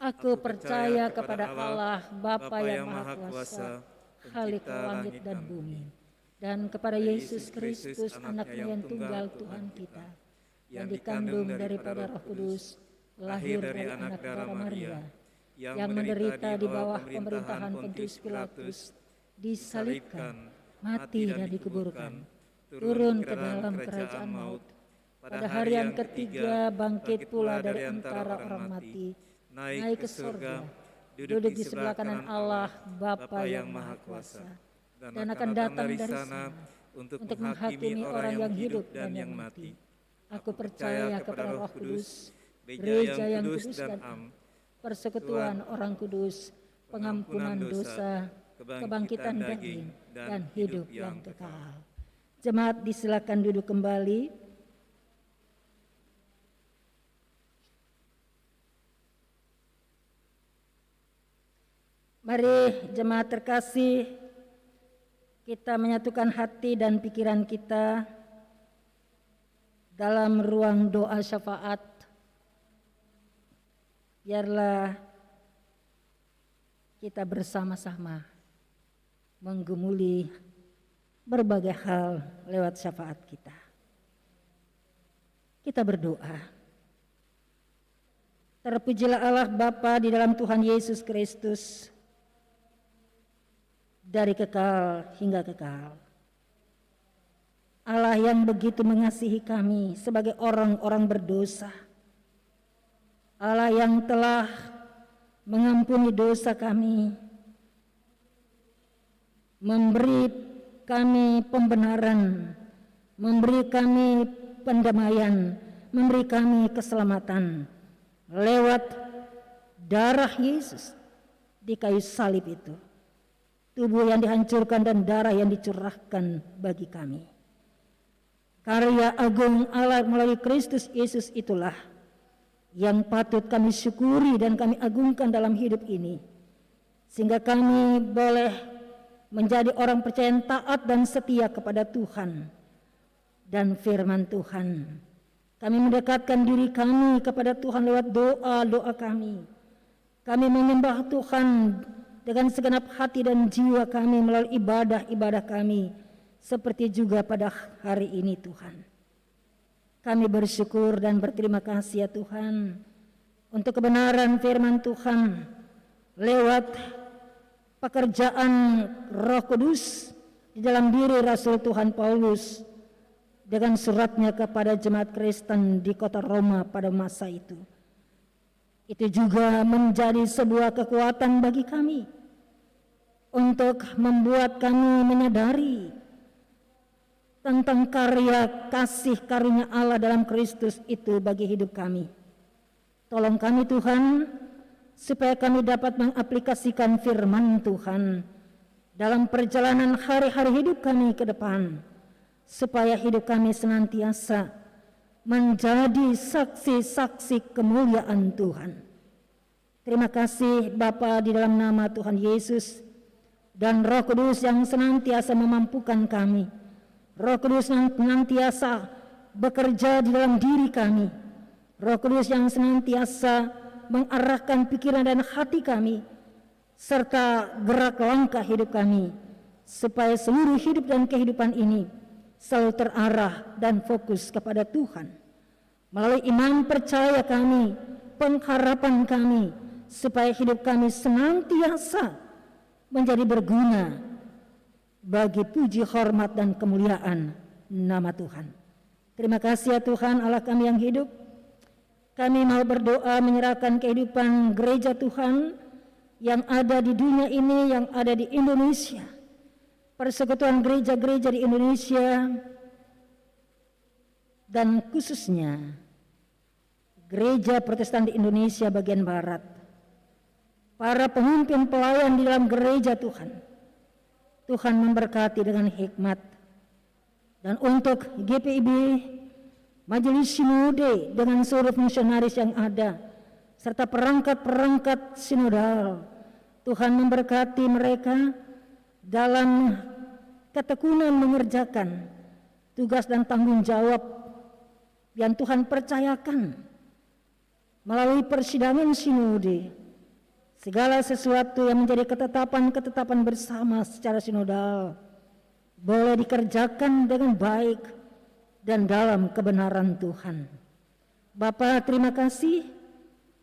Aku percaya kepada Allah Bapa yang Maha Kuasa, Khalik langit dan bumi, dan kepada Yesus Kristus Anak-Nya yang tunggal Tuhan kita, yang dikandung daripada Roh Kudus, lahir dari anak darah Maria, yang menderita di bawah pemerintahan Pontius Pilatus, disalibkan, mati dan dikuburkan, turun ke dalam kerajaan maut, pada hari yang ketiga bangkit pula dari antara orang mati, naik ke surga, duduk di sebelah kanan Allah Bapa yang Maha Kuasa, dan akan datang dari sana untuk menghakimi orang yang hidup dan yang mati. Aku percaya kepada Roh Kudus, gereja yang kudus dan am, persekutuan orang kudus, pengampunan dosa, kebangkitan daging, dan hidup yang kekal. Jemaat disilakan duduk kembali. Mari jemaat terkasih, kita menyatukan hati dan pikiran kita dalam ruang doa syafaat. Biarlah kita bersama-sama menggumuli berbagai hal lewat syafaat kita. Kita berdoa. Terpujilah Allah Bapa di dalam Tuhan Yesus Kristus, dari kekal hingga kekal. Allah yang begitu mengasihi kami sebagai orang-orang berdosa. Allah yang telah mengampuni dosa kami, memberi kami pembenaran, memberi kami pendamaian, memberi kami keselamatan lewat darah Yesus di kayu salib itu. Tubuh yang dihancurkan dan darah yang dicurahkan bagi kami. Karya agung Allah melalui Kristus Yesus itulah yang patut kami syukuri dan kami agungkan dalam hidup ini, sehingga kami boleh menjadi orang percaya yang taat dan setia kepada Tuhan dan firman Tuhan. Kami mendekatkan diri kami kepada Tuhan lewat doa-doa kami. Kami menyembah Tuhan dengan segenap hati dan jiwa kami melalui ibadah-ibadah kami, seperti juga pada hari ini Tuhan. Kami bersyukur dan berterima kasih ya Tuhan untuk kebenaran firman Tuhan lewat pekerjaan Roh Kudus di dalam diri Rasul Tuhan Paulus dengan suratnya kepada jemaat Kristen di kota Roma pada masa itu. Itu juga menjadi sebuah kekuatan bagi kami untuk membuat kami menyadari tentang karya kasih karunia Allah dalam Kristus itu bagi hidup kami. Tolong kami Tuhan, supaya kami dapat mengaplikasikan firman Tuhan dalam perjalanan hari-hari hidup kami ke depan, supaya hidup kami senantiasa menjadi saksi-saksi kemuliaan Tuhan. Terima kasih Bapa di dalam nama Tuhan Yesus dan Roh Kudus yang senantiasa memampukan kami. Roh Kudus yang senantiasa bekerja di dalam diri kami. Roh Kudus yang senantiasa mengarahkan pikiran dan hati kami serta gerak langkah hidup kami, supaya seluruh hidup dan kehidupan ini selalu terarah dan fokus kepada Tuhan. Melalui iman percaya kami, pengharapan kami, supaya hidup kami senantiasa menjadi berguna bagi puji, hormat, dan kemuliaan nama Tuhan. Terima kasih ya Tuhan Allah kami yang hidup. Kami mau berdoa menyerahkan kehidupan gereja Tuhan yang ada di dunia ini, yang ada di Indonesia. Persekutuan gereja-gereja di Indonesia dan khususnya gereja Protestan di Indonesia bagian barat. Para pemimpin pelayan di dalam gereja Tuhan. Tuhan memberkati dengan hikmat. Dan untuk GPIB, Majelis Sinode dengan seluruh fungsionaris yang ada, serta perangkat-perangkat sinodal, Tuhan memberkati mereka dalam ketekunan mengerjakan tugas dan tanggung jawab yang Tuhan percayakan melalui persidangan sinode. Segala sesuatu yang menjadi ketetapan-ketetapan bersama secara sinodal boleh dikerjakan dengan baik dan dalam kebenaran Tuhan. Bapa, terima kasih.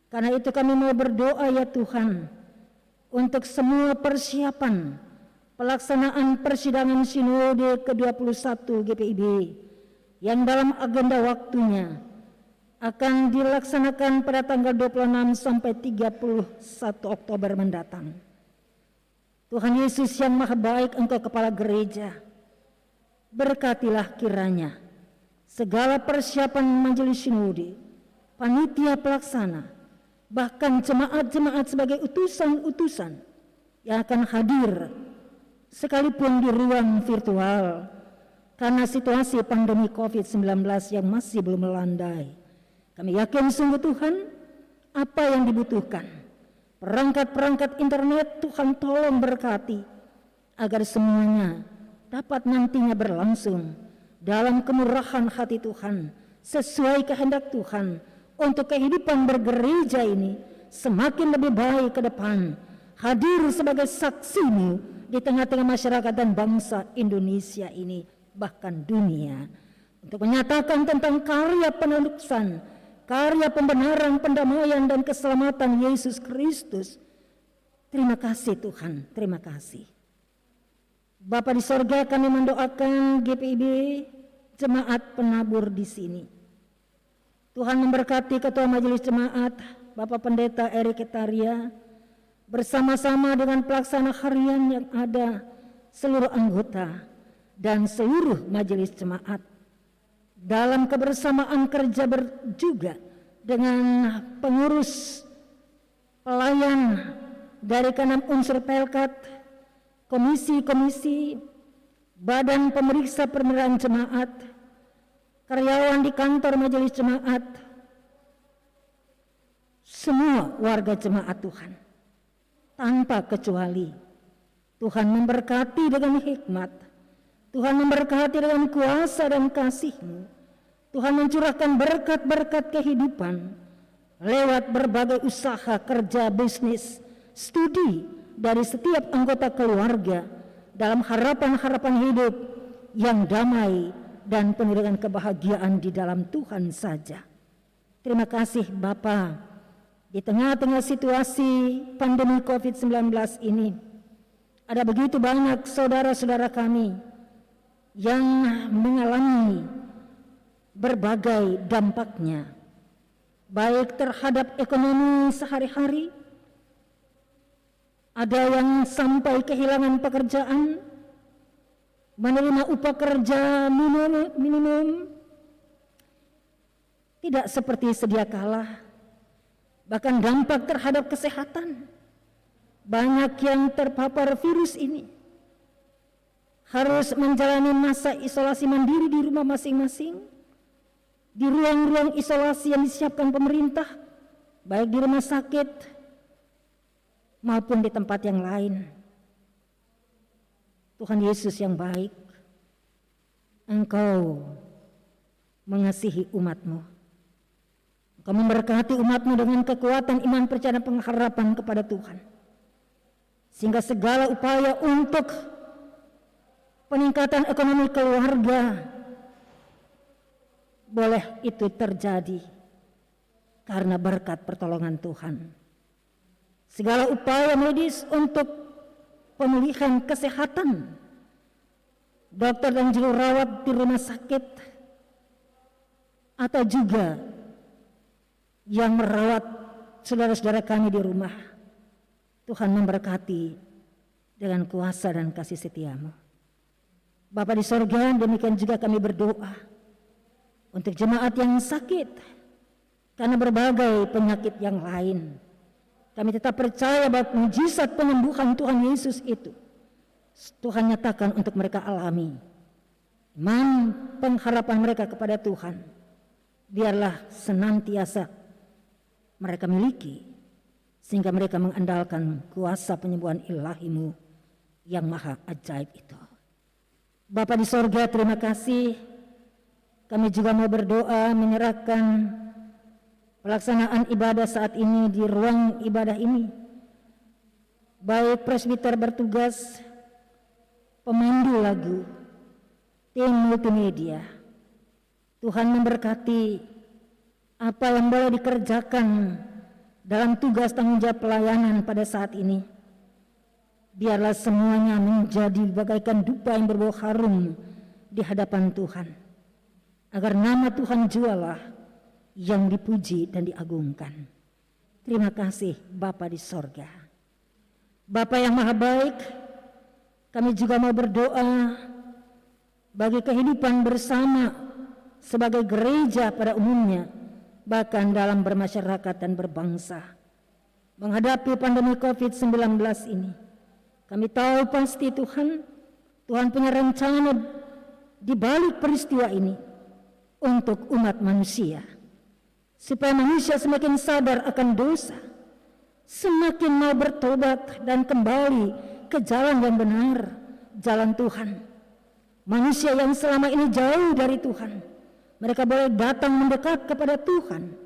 Karena itu kami mau berdoa ya Tuhan untuk semua persiapan pelaksanaan persidangan sinode ke-21 GPIB yang dalam agenda waktunya akan dilaksanakan pada tanggal 26 sampai 31 Oktober mendatang. Tuhan Yesus yang Maha Baik, Engkau Kepala Gereja, berkatilah kiranya segala persiapan majelis sinode, panitia pelaksana, bahkan jemaat-jemaat sebagai utusan-utusan yang akan hadir sekalipun di ruang virtual karena situasi pandemi COVID-19 yang masih belum melandai. Kami yakin sungguh Tuhan apa yang dibutuhkan. Perangkat-perangkat internet Tuhan tolong berkati agar semuanya dapat nantinya berlangsung dalam kemurahan hati Tuhan sesuai kehendak Tuhan untuk kehidupan bergereja ini semakin lebih baik ke depan. Hadir sebagai saksimu di tengah-tengah masyarakat dan bangsa Indonesia ini bahkan dunia untuk menyatakan tentang karya penelusuran, karya pembenaran, pendamaian, dan keselamatan Yesus Kristus. Terima kasih Tuhan, terima kasih. Bapa di sorga, kami mendoakan GPIB, jemaat penabur di sini. Tuhan memberkati Ketua Majelis Jemaat, Bapak Pendeta Erik Etaria, bersama-sama dengan pelaksana harian yang ada, seluruh anggota, dan seluruh majelis jemaat. Dalam kebersamaan kerja juga dengan pengurus pelayan dari ke-6 unsur Pelkat, komisi-komisi, badan pemeriksa permerian jemaat, karyawan di kantor majelis jemaat, semua warga jemaat Tuhan, tanpa kecuali. Tuhan memberkati dengan hikmat, Tuhan memberkati dengan kuasa dan kasih-Mu. Tuhan mencurahkan berkat-berkat kehidupan lewat berbagai usaha, kerja, bisnis, studi dari setiap anggota keluarga dalam harapan-harapan hidup yang damai dan penuh dengan kebahagiaan di dalam Tuhan saja. Terima kasih Bapa, di tengah-tengah situasi pandemi COVID-19 ini, ada begitu banyak saudara-saudara kami yang mengalami berbagai dampaknya, baik terhadap ekonomi sehari-hari, ada yang sampai kehilangan pekerjaan, menerima upah kerja minimum, tidak seperti sedia kala. Bahkan dampak terhadap kesehatan, banyak yang terpapar virus ini harus menjalani masa isolasi mandiri di rumah masing-masing, di ruang-ruang isolasi yang disiapkan pemerintah, baik di rumah sakit maupun di tempat yang lain. Tuhan Yesus yang baik, Engkau mengasihi umat-Mu. Engkau memberkati umat-Mu dengan kekuatan iman, percaya, dan pengharapan kepada Tuhan, sehingga segala upaya untuk peningkatan ekonomi keluarga boleh itu terjadi karena berkat pertolongan Tuhan. Segala upaya medis untuk pemulihan kesehatan, dokter dan juru rawat di rumah sakit, atau juga yang merawat saudara-saudara kami di rumah, Tuhan memberkati dengan kuasa dan kasih setia-Mu. Bapa di sorga, demikian juga kami berdoa untuk jemaat yang sakit karena berbagai penyakit yang lain. Kami tetap percaya bahwa mujizat penyembuhan Tuhan Yesus itu Tuhan nyatakan untuk mereka alami. Iman pengharapan mereka kepada Tuhan biarlah senantiasa mereka miliki, sehingga mereka mengandalkan kuasa penyembuhan ilahi-Mu yang maha ajaib itu. Bapa di sorga, terima kasih. Kami juga mau berdoa menyerahkan pelaksanaan ibadah saat ini di ruang ibadah ini, baik presbiter bertugas, pemandu lagu, tim multimedia. Tuhan memberkati apa yang boleh dikerjakan dalam tugas tanggung jawab pelayanan pada saat ini. Biarlah semuanya menjadi bagaikan dupa yang berbau harum di hadapan Tuhan, agar nama Tuhan jualah yang dipuji dan diagungkan. Terima kasih Bapa di sorga. Bapa yang maha baik, kami juga mau berdoa bagi kehidupan bersama sebagai gereja pada umumnya, bahkan dalam bermasyarakat dan berbangsa. Menghadapi pandemi COVID-19 ini, kami tahu pasti Tuhan punya rencana di balik peristiwa ini untuk umat manusia, supaya manusia semakin sadar akan dosa, semakin mau bertobat dan kembali ke jalan yang benar, jalan Tuhan. Manusia yang selama ini jauh dari Tuhan, mereka boleh datang mendekat kepada Tuhan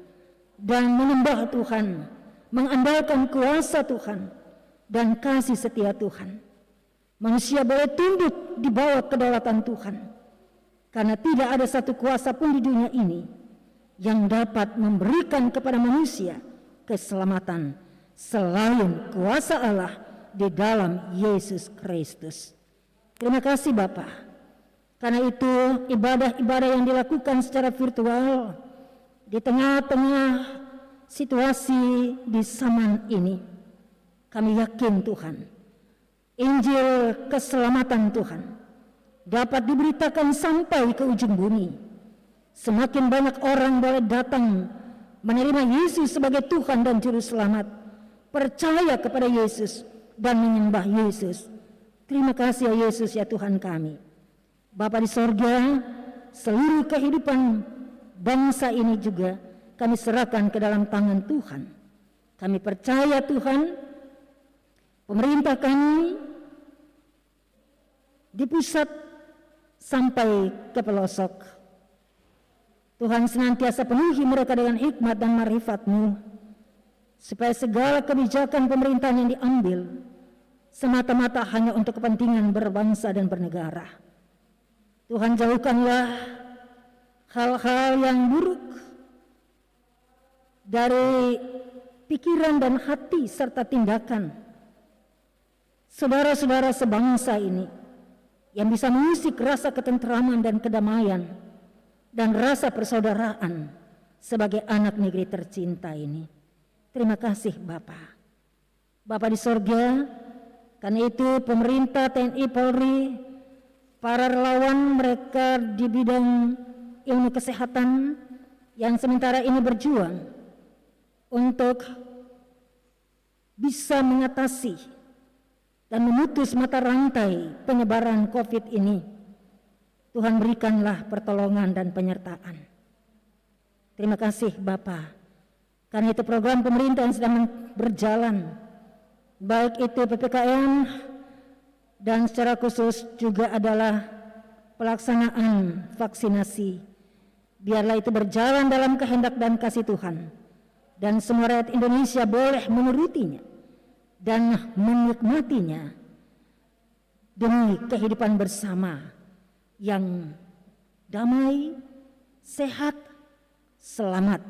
dan menyembah Tuhan, mengandalkan kuasa Tuhan dan kasih setia Tuhan. Manusia boleh tunduk di bawah kedaulatan Tuhan, karena tidak ada satu kuasa pun di dunia ini yang dapat memberikan kepada manusia keselamatan selain kuasa Allah di dalam Yesus Kristus. Terima kasih Bapa. Karena itu ibadah-ibadah yang dilakukan secara virtual di tengah-tengah situasi di zaman ini, kami yakin Tuhan, Injil keselamatan Tuhan dapat diberitakan sampai ke ujung bumi. Semakin banyak orang boleh datang menerima Yesus sebagai Tuhan dan Juru Selamat, percaya kepada Yesus dan menyembah Yesus. Terima kasih ya Yesus, ya Tuhan kami. Bapa di sorga, seluruh kehidupan bangsa ini juga kami serahkan ke dalam tangan Tuhan. Kami percaya Tuhan, pemerintah kami di pusat sampai ke pelosok, Tuhan senantiasa penuhi mereka dengan hikmat dan marifat-Mu, supaya segala kebijakan pemerintahan yang diambil semata-mata hanya untuk kepentingan berbangsa dan bernegara. Tuhan, jauhkanlah hal-hal yang buruk dari pikiran dan hati serta tindakan saudara-saudara sebangsa ini yang bisa mengusik rasa ketentraman dan kedamaian dan rasa persaudaraan sebagai anak negeri tercinta ini. Terima kasih Bapa. Bapa di sorga, karena itu pemerintah, TNI, Polri, para relawan mereka di bidang ilmu kesehatan yang sementara ini berjuang untuk bisa mengatasi dan memutus mata rantai penyebaran COVID ini. Tuhan, berikanlah pertolongan dan penyertaan. Terima kasih Bapa. Karena itu program pemerintah yang sedang berjalan, baik itu PPKM dan secara khusus juga adalah pelaksanaan vaksinasi. Biarlah itu berjalan dalam kehendak dan kasih Tuhan, dan semua rakyat Indonesia boleh menurutinya dan menikmatinya demi kehidupan bersama yang damai, sehat, selamat.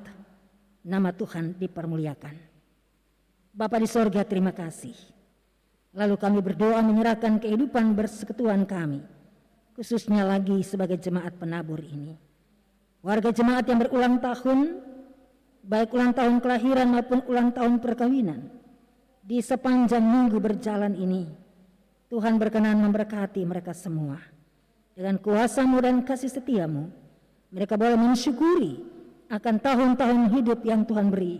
Nama Tuhan dipermuliakan. Bapa di sorga, terima kasih. Lalu kami berdoa menyerahkan kehidupan bersekutuan kami, khususnya lagi sebagai jemaat penabur ini. Warga jemaat yang berulang tahun, baik ulang tahun kelahiran maupun ulang tahun perkawinan, di sepanjang minggu berjalan ini, Tuhan berkenan memberkati mereka semua. Dengan kuasa-Mu dan kasih setia-Mu, mereka boleh mensyukuri akan tahun-tahun hidup yang Tuhan beri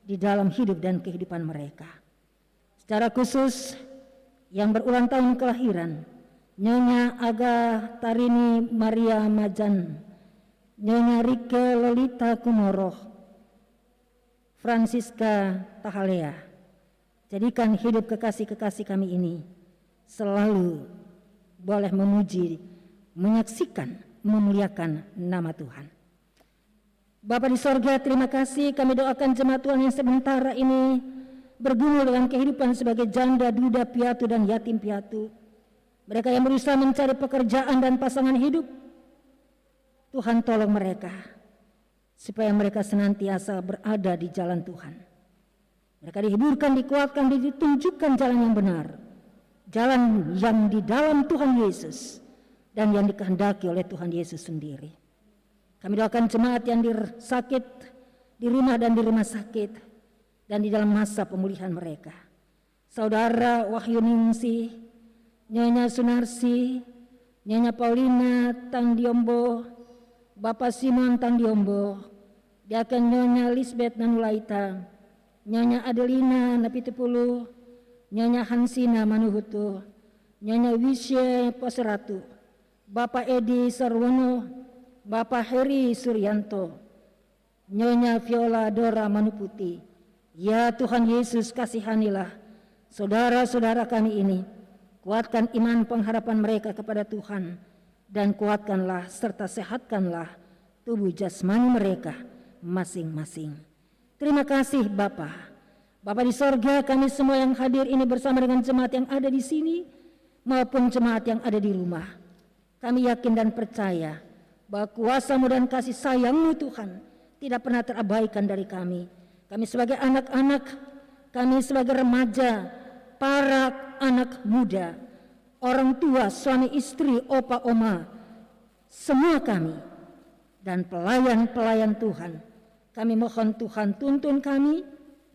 di dalam hidup dan kehidupan mereka. Secara khusus yang berulang tahun kelahiran, Nyonya Aga Tarini Maria Majan, Nyonya Rike Lolita Kumoroh, Francisca Tahalea. Jadikan hidup kekasih-kekasih kami ini selalu boleh memuji, menyaksikan, memuliakan nama Tuhan. Bapa di sorga, terima kasih. Kami doakan jemaat Tuhan yang sementara ini bergumul dengan kehidupan sebagai janda, duda, piatu, dan yatim piatu. Mereka yang berusaha mencari pekerjaan dan pasangan hidup, Tuhan tolong mereka supaya mereka senantiasa berada di jalan Tuhan. Mereka dihiburkan, dikuatkan, ditunjukkan jalan yang benar, jalan yang di dalam Tuhan Yesus dan yang dikehendaki oleh Tuhan Yesus sendiri. Kami doakan jemaat yang sakit di rumah dan di rumah sakit dan di dalam masa pemulihan mereka. Saudara Wahyu Ningsih, Nyonya Sunarsi, Nyonya Paulina Tandiombo, Bapak Simon Tandiombo, Diaken Nyonya Lisbeth Nanulaita, Nyonya Adelina Napitupulu, Nyonya Hansina Manuhutu, Nyonya Wisye Poseratu, Bapak Edi Sarwono, Bapak Heri Suryanto, Nyonya Viola Dora Manuputi. Ya Tuhan Yesus, kasihanilah saudara-saudara kami ini. Kuatkan iman pengharapan mereka kepada Tuhan, dan kuatkanlah serta sehatkanlah tubuh jasmani mereka masing-masing. Terima kasih Bapa. Bapa di sorga, kami semua yang hadir ini bersama dengan jemaat yang ada di sini maupun jemaat yang ada di rumah. Kami yakin dan percaya bahwa kuasa-Mu dan kasih sayang-Mu Tuhan tidak pernah terabaikan dari kami. Kami sebagai anak-anak, kami sebagai remaja, para anak muda, orang tua, suami istri, opa oma, semua kami dan pelayan-pelayan Tuhan. Kami mohon Tuhan tuntun kami,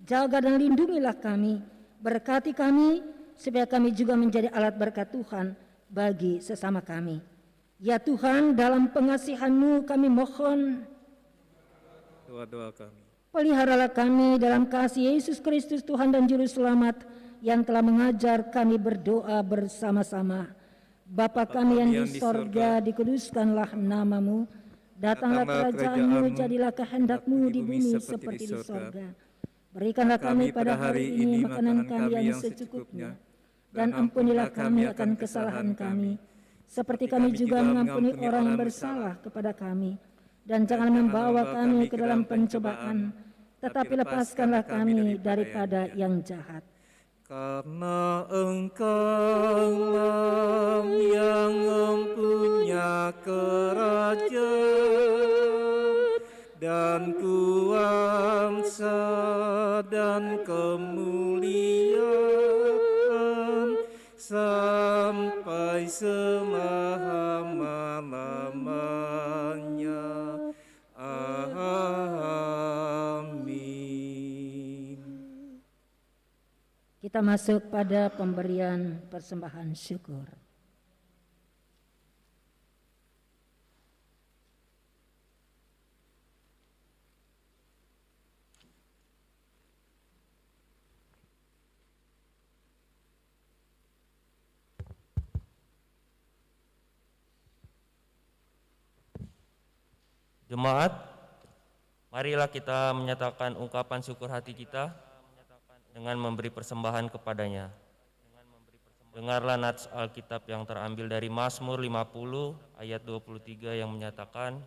jaga dan lindungilah kami, berkati kami supaya kami juga menjadi alat berkat Tuhan bagi sesama kami. Ya Tuhan, dalam pengasihan-Mu kami mohon, Doa-doa kami. peliharalah kami dalam kasih Yesus Kristus Tuhan dan Juru Selamat yang telah mengajar kami berdoa bersama-sama. Bapa kami yang di sorga, dikuduskanlah nama-Mu, datanglah kerajaan-Mu, jadilah kehendak-Mu di bumi seperti di sorga. Berikanlah kami pada hari ini makanan kami yang secukupnya, dan ampunilah kami akan kesalahan kami, seperti kami juga mengampuni orang yang bersalah kepada kami. Dan jangan membawa kami ke dalam pencobaan, tetapi lepaskanlah kami daripada yang jahat. Karena Engkaulah yang mempunyai kerajaan dan kuasa dan kemuliaan sampai selama-lamanya. Amin. Kita masuk pada pemberian persembahan syukur. Jemaat, marilah kita menyatakan ungkapan syukur hati kita dengan memberi persembahan kepadanya. Dengarlah nats Alkitab yang terambil dari Mazmur 50 ayat 23 yang menyatakan,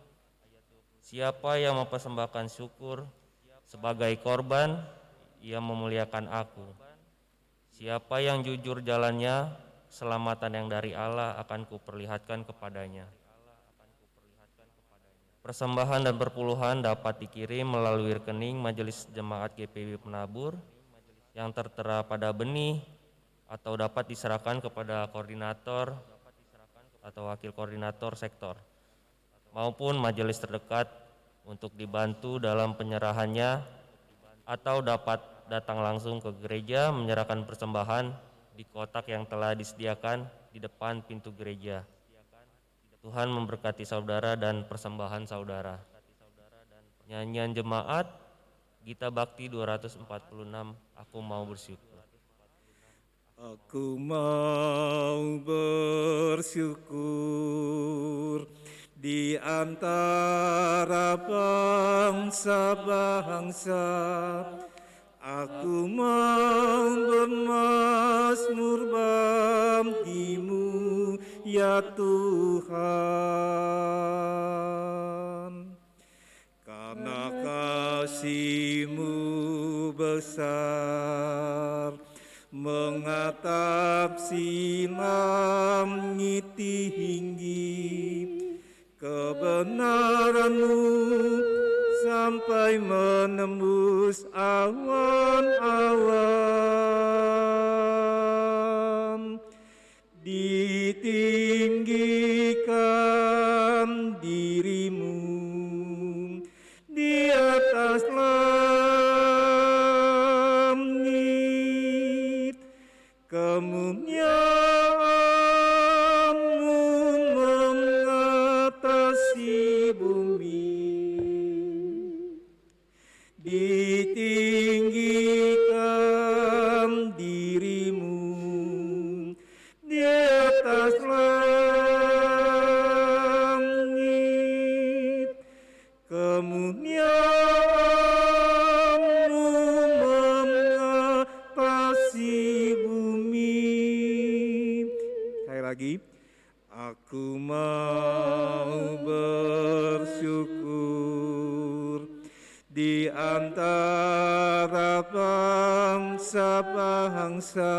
siapa yang mempersembahkan syukur sebagai korban, ia memuliakan aku. Siapa yang jujur jalannya, keselamatan yang dari Allah akan kuperlihatkan kepadanya. Persembahan dan perpuluhan dapat dikirim melalui rekening Majelis Jemaat GPW Penabur yang tertera pada benih atau dapat diserahkan kepada koordinator atau wakil koordinator sektor maupun majelis terdekat untuk dibantu dalam penyerahannya, atau dapat datang langsung ke gereja menyerahkan persembahan di kotak yang telah disediakan di depan pintu gereja. Tuhan memberkati saudara dan persembahan saudara. Nyanyian jemaat Gita Bakti 246, Aku Mau Bersyukur. Aku mau bersyukur di antara bangsa-bangsa. Aku mau bermazmur bagimu, ya Tuhan. Karena kasih-Mu besar, mengatap langit tinggi, kebenaran-Mu sampai menembus awan-awan. Ditinggikan diri-Mu di atas langit, kemuliaan-Mu mengatasi bumi. Ditinggikan diri-Mu di atas langit, kemuliaan-Mu mengatasi bumi. Sekali lagi, aku mau bersyukur di antara bangsa-bangsa.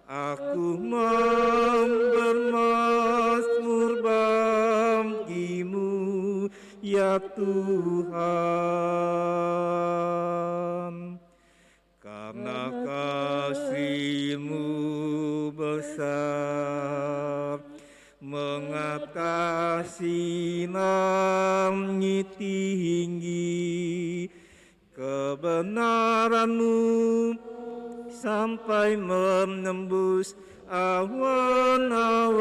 Aku mau bermazmur bagimu, ya Tuhan. Karena kasih-Mu besar, mengatasi langit tinggi, kebenaran-Mu sampai menembus awan-awan.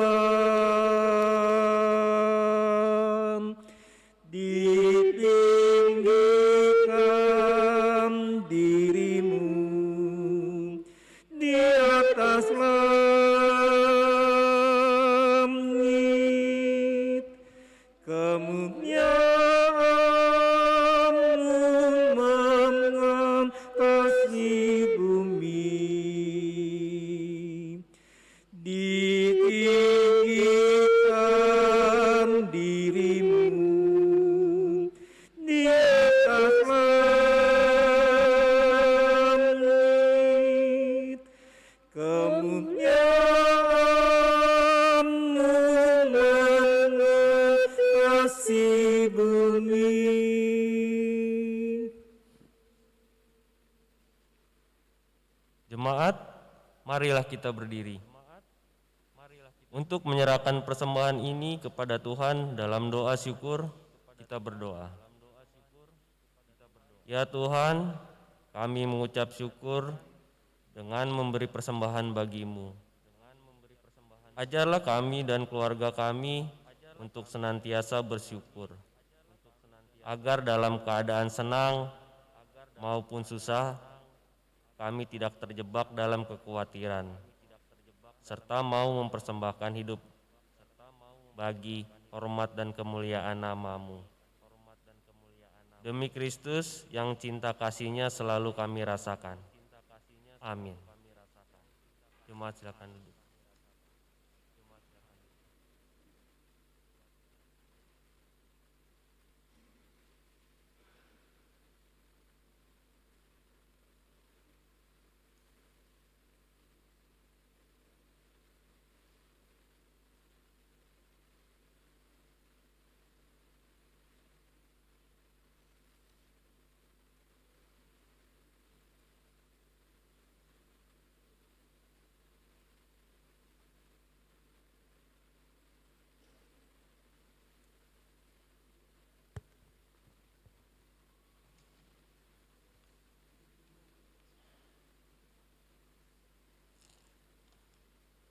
Ditinggikan diri-Mu di atas langit, kemuliaan-Mu mengatasi bumi. Ditinggikan diri-Mu di atas Jemaat, marilah kita berdiri untuk menyerahkan persembahan ini kepada Tuhan. Dalam doa syukur kita berdoa. Ya Tuhan, kami mengucap syukur dengan memberi persembahan bagi-Mu. Ajarlah kami dan keluarga kami untuk senantiasa bersyukur, agar dalam keadaan senang maupun susah kami tidak terjebak dalam kekhawatiran, serta mau mempersembahkan hidup bagi hormat dan kemuliaan nama-Mu. Demi Kristus yang cinta kasih-Nya selalu kami rasakan. Amin. Jemaat silakan duduk.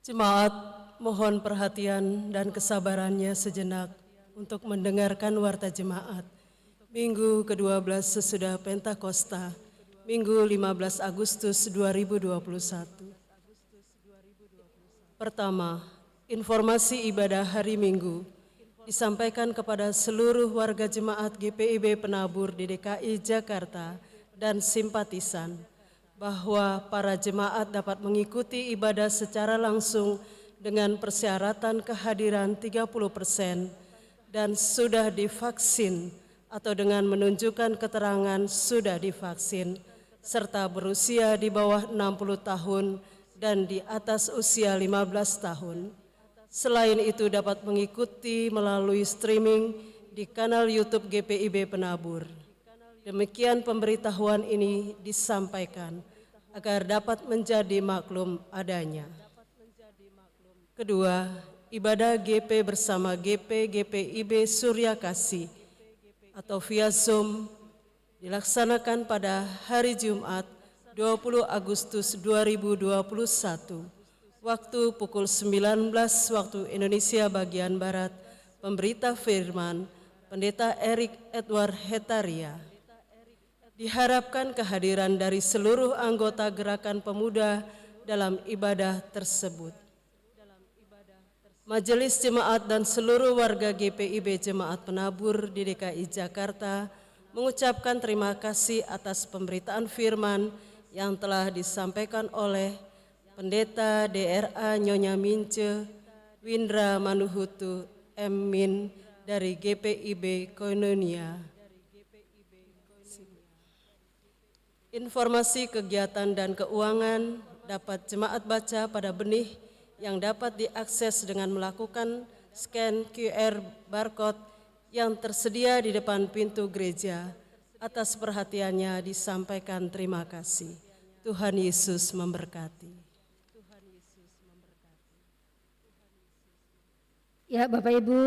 Jemaat, mohon perhatian dan kesabarannya sejenak untuk mendengarkan warta jemaat. Minggu ke-12 sesudah Pentakosta, Minggu 15 Agustus 2021. Pertama, informasi ibadah hari Minggu disampaikan kepada seluruh warga jemaat GPIB Penabur di DKI Jakarta dan simpatisan, bahwa para jemaat dapat mengikuti ibadah secara langsung dengan persyaratan kehadiran 30% dan sudah divaksin atau dengan menunjukkan keterangan sudah divaksin, serta berusia di bawah 60 tahun dan di atas usia 15 tahun. Selain itu dapat mengikuti melalui streaming di kanal YouTube GPIB Penabur. Demikian pemberitahuan ini disampaikan agar dapat menjadi maklum adanya. Kedua, ibadah GP bersama GPIB Surya Kasih atau via Zoom dilaksanakan pada hari Jumat 20 Agustus 2021, waktu pukul 19 waktu Indonesia bagian Barat. Pemberita firman, Pendeta Erik Edward Hetaria. Diharapkan kehadiran dari seluruh anggota Gerakan Pemuda dalam ibadah tersebut. Majelis Jemaat dan seluruh warga GPIB Jemaat Penabur di DKI Jakarta mengucapkan terima kasih atas pemberitaan firman yang telah disampaikan oleh Pendeta DRA Nyonya Mince Windra Manuhutu M. Min dari GPIB Koinonia. Informasi kegiatan dan keuangan dapat jemaat baca pada benih yang dapat diakses dengan melakukan scan QR barcode yang tersedia di depan pintu gereja. Atas perhatiannya disampaikan terima kasih. Tuhan Yesus memberkati. Ya Bapak Ibu,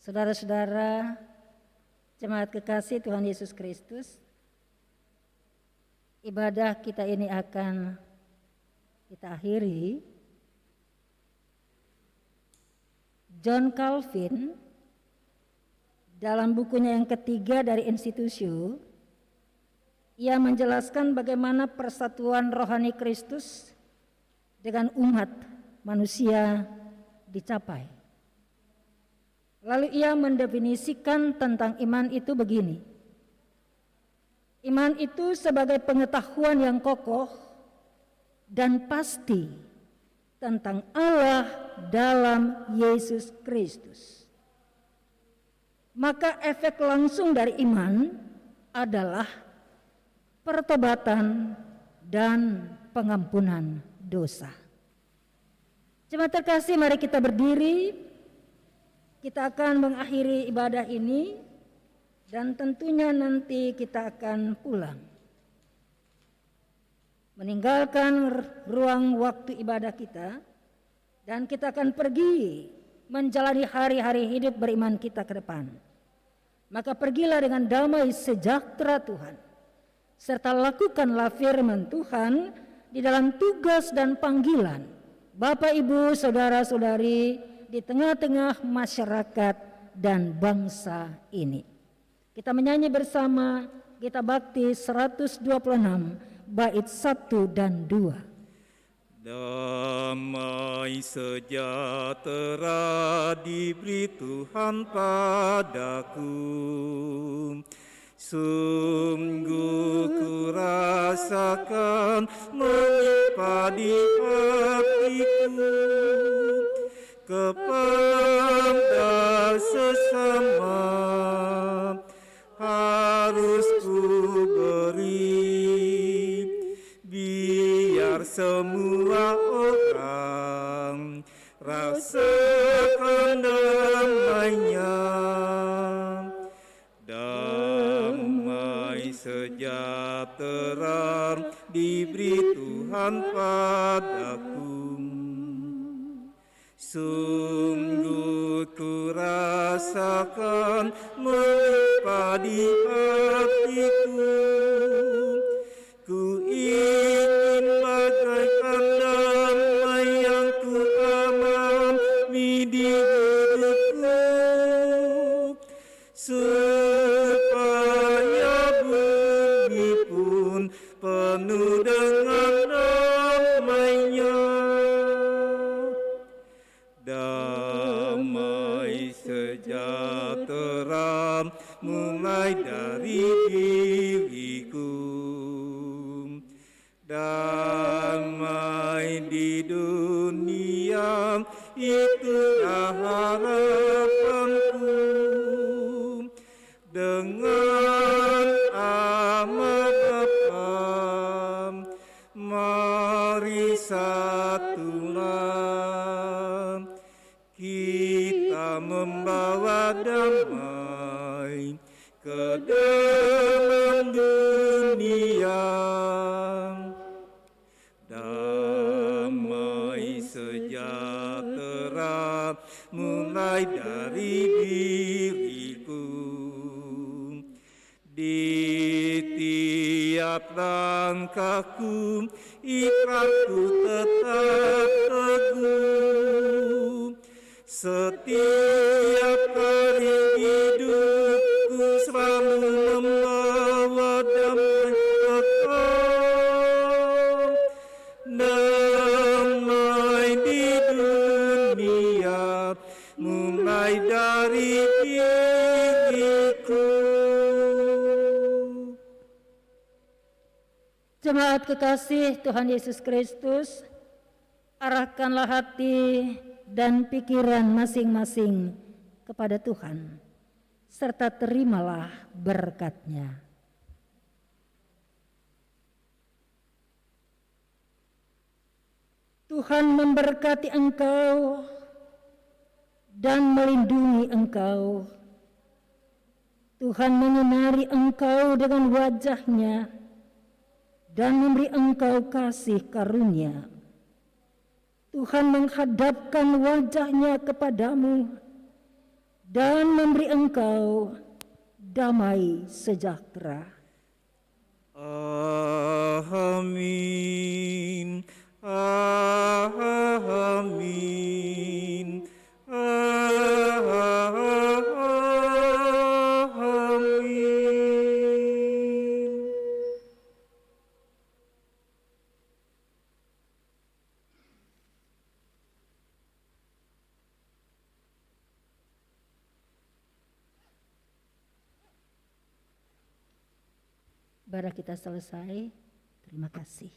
saudara-saudara, jemaat kekasih Tuhan Yesus Kristus, ibadah kita ini akan kita akhiri. John Calvin dalam bukunya yang ketiga dari Institutio, ia menjelaskan bagaimana persatuan rohani Kristus dengan umat manusia dicapai. Lalu ia mendefinisikan tentang iman itu begini. Iman itu sebagai pengetahuan yang kokoh dan pasti tentang Allah dalam Yesus Kristus. Maka efek langsung dari iman adalah pertobatan dan pengampunan dosa. Jemaat terkasih, mari kita berdiri kita akan mengakhiri ibadah ini dan tentunya nanti kita akan pulang. Meninggalkan ruang waktu ibadah kita dan kita akan pergi menjalani hari-hari hidup beriman kita ke depan. Maka pergilah dengan damai sejahtera Tuhan, serta lakukanlah firman Tuhan di dalam tugas dan panggilan Bapak, Ibu, Saudara-saudari di tengah-tengah masyarakat dan bangsa ini. Kita menyanyi bersama Gita Bakti 126 bait 1 dan 2. Damai sejahtera diberi Tuhan padaku, sungguh ku rasakan melimpah di hatiku, kepada sesama harus ku beri, biar semua orang rasakan damainya. Damai sejahtera diberi Tuhan padaku, sungguh ku rasakan melimpah di hatiku, ku ingin bagaikan damai yang ku alami di hidupku, supaya bumi pun penuh dengan damainya. Damai sejahtera mulai dari diriku, damai di dunia itulah harapanku. Dengan amat Bapa, mari satulah kita membawa damai ke dalam dunia. Damai sejahtera mulai dari diriku, di tiap langkahku ikrarku tetap teguh, setiap hari hidupku selalu membawa damai kekal. Damai di dunia mulai dari diriku. Jemaat kekasih Tuhan Yesus Kristus, arahkanlah hati dan pikiran masing-masing kepada Tuhan, serta terimalah berkat-Nya. Tuhan memberkati engkau dan melindungi engkau. Tuhan menyinari engkau dengan wajah-Nya dan memberi engkau kasih karunia. Tuhan menghadapkan wajah-Nya kepadamu dan memberi engkau damai sejahtera. Amin. Amin. Amin. Ibadah kita selesai. Terima kasih.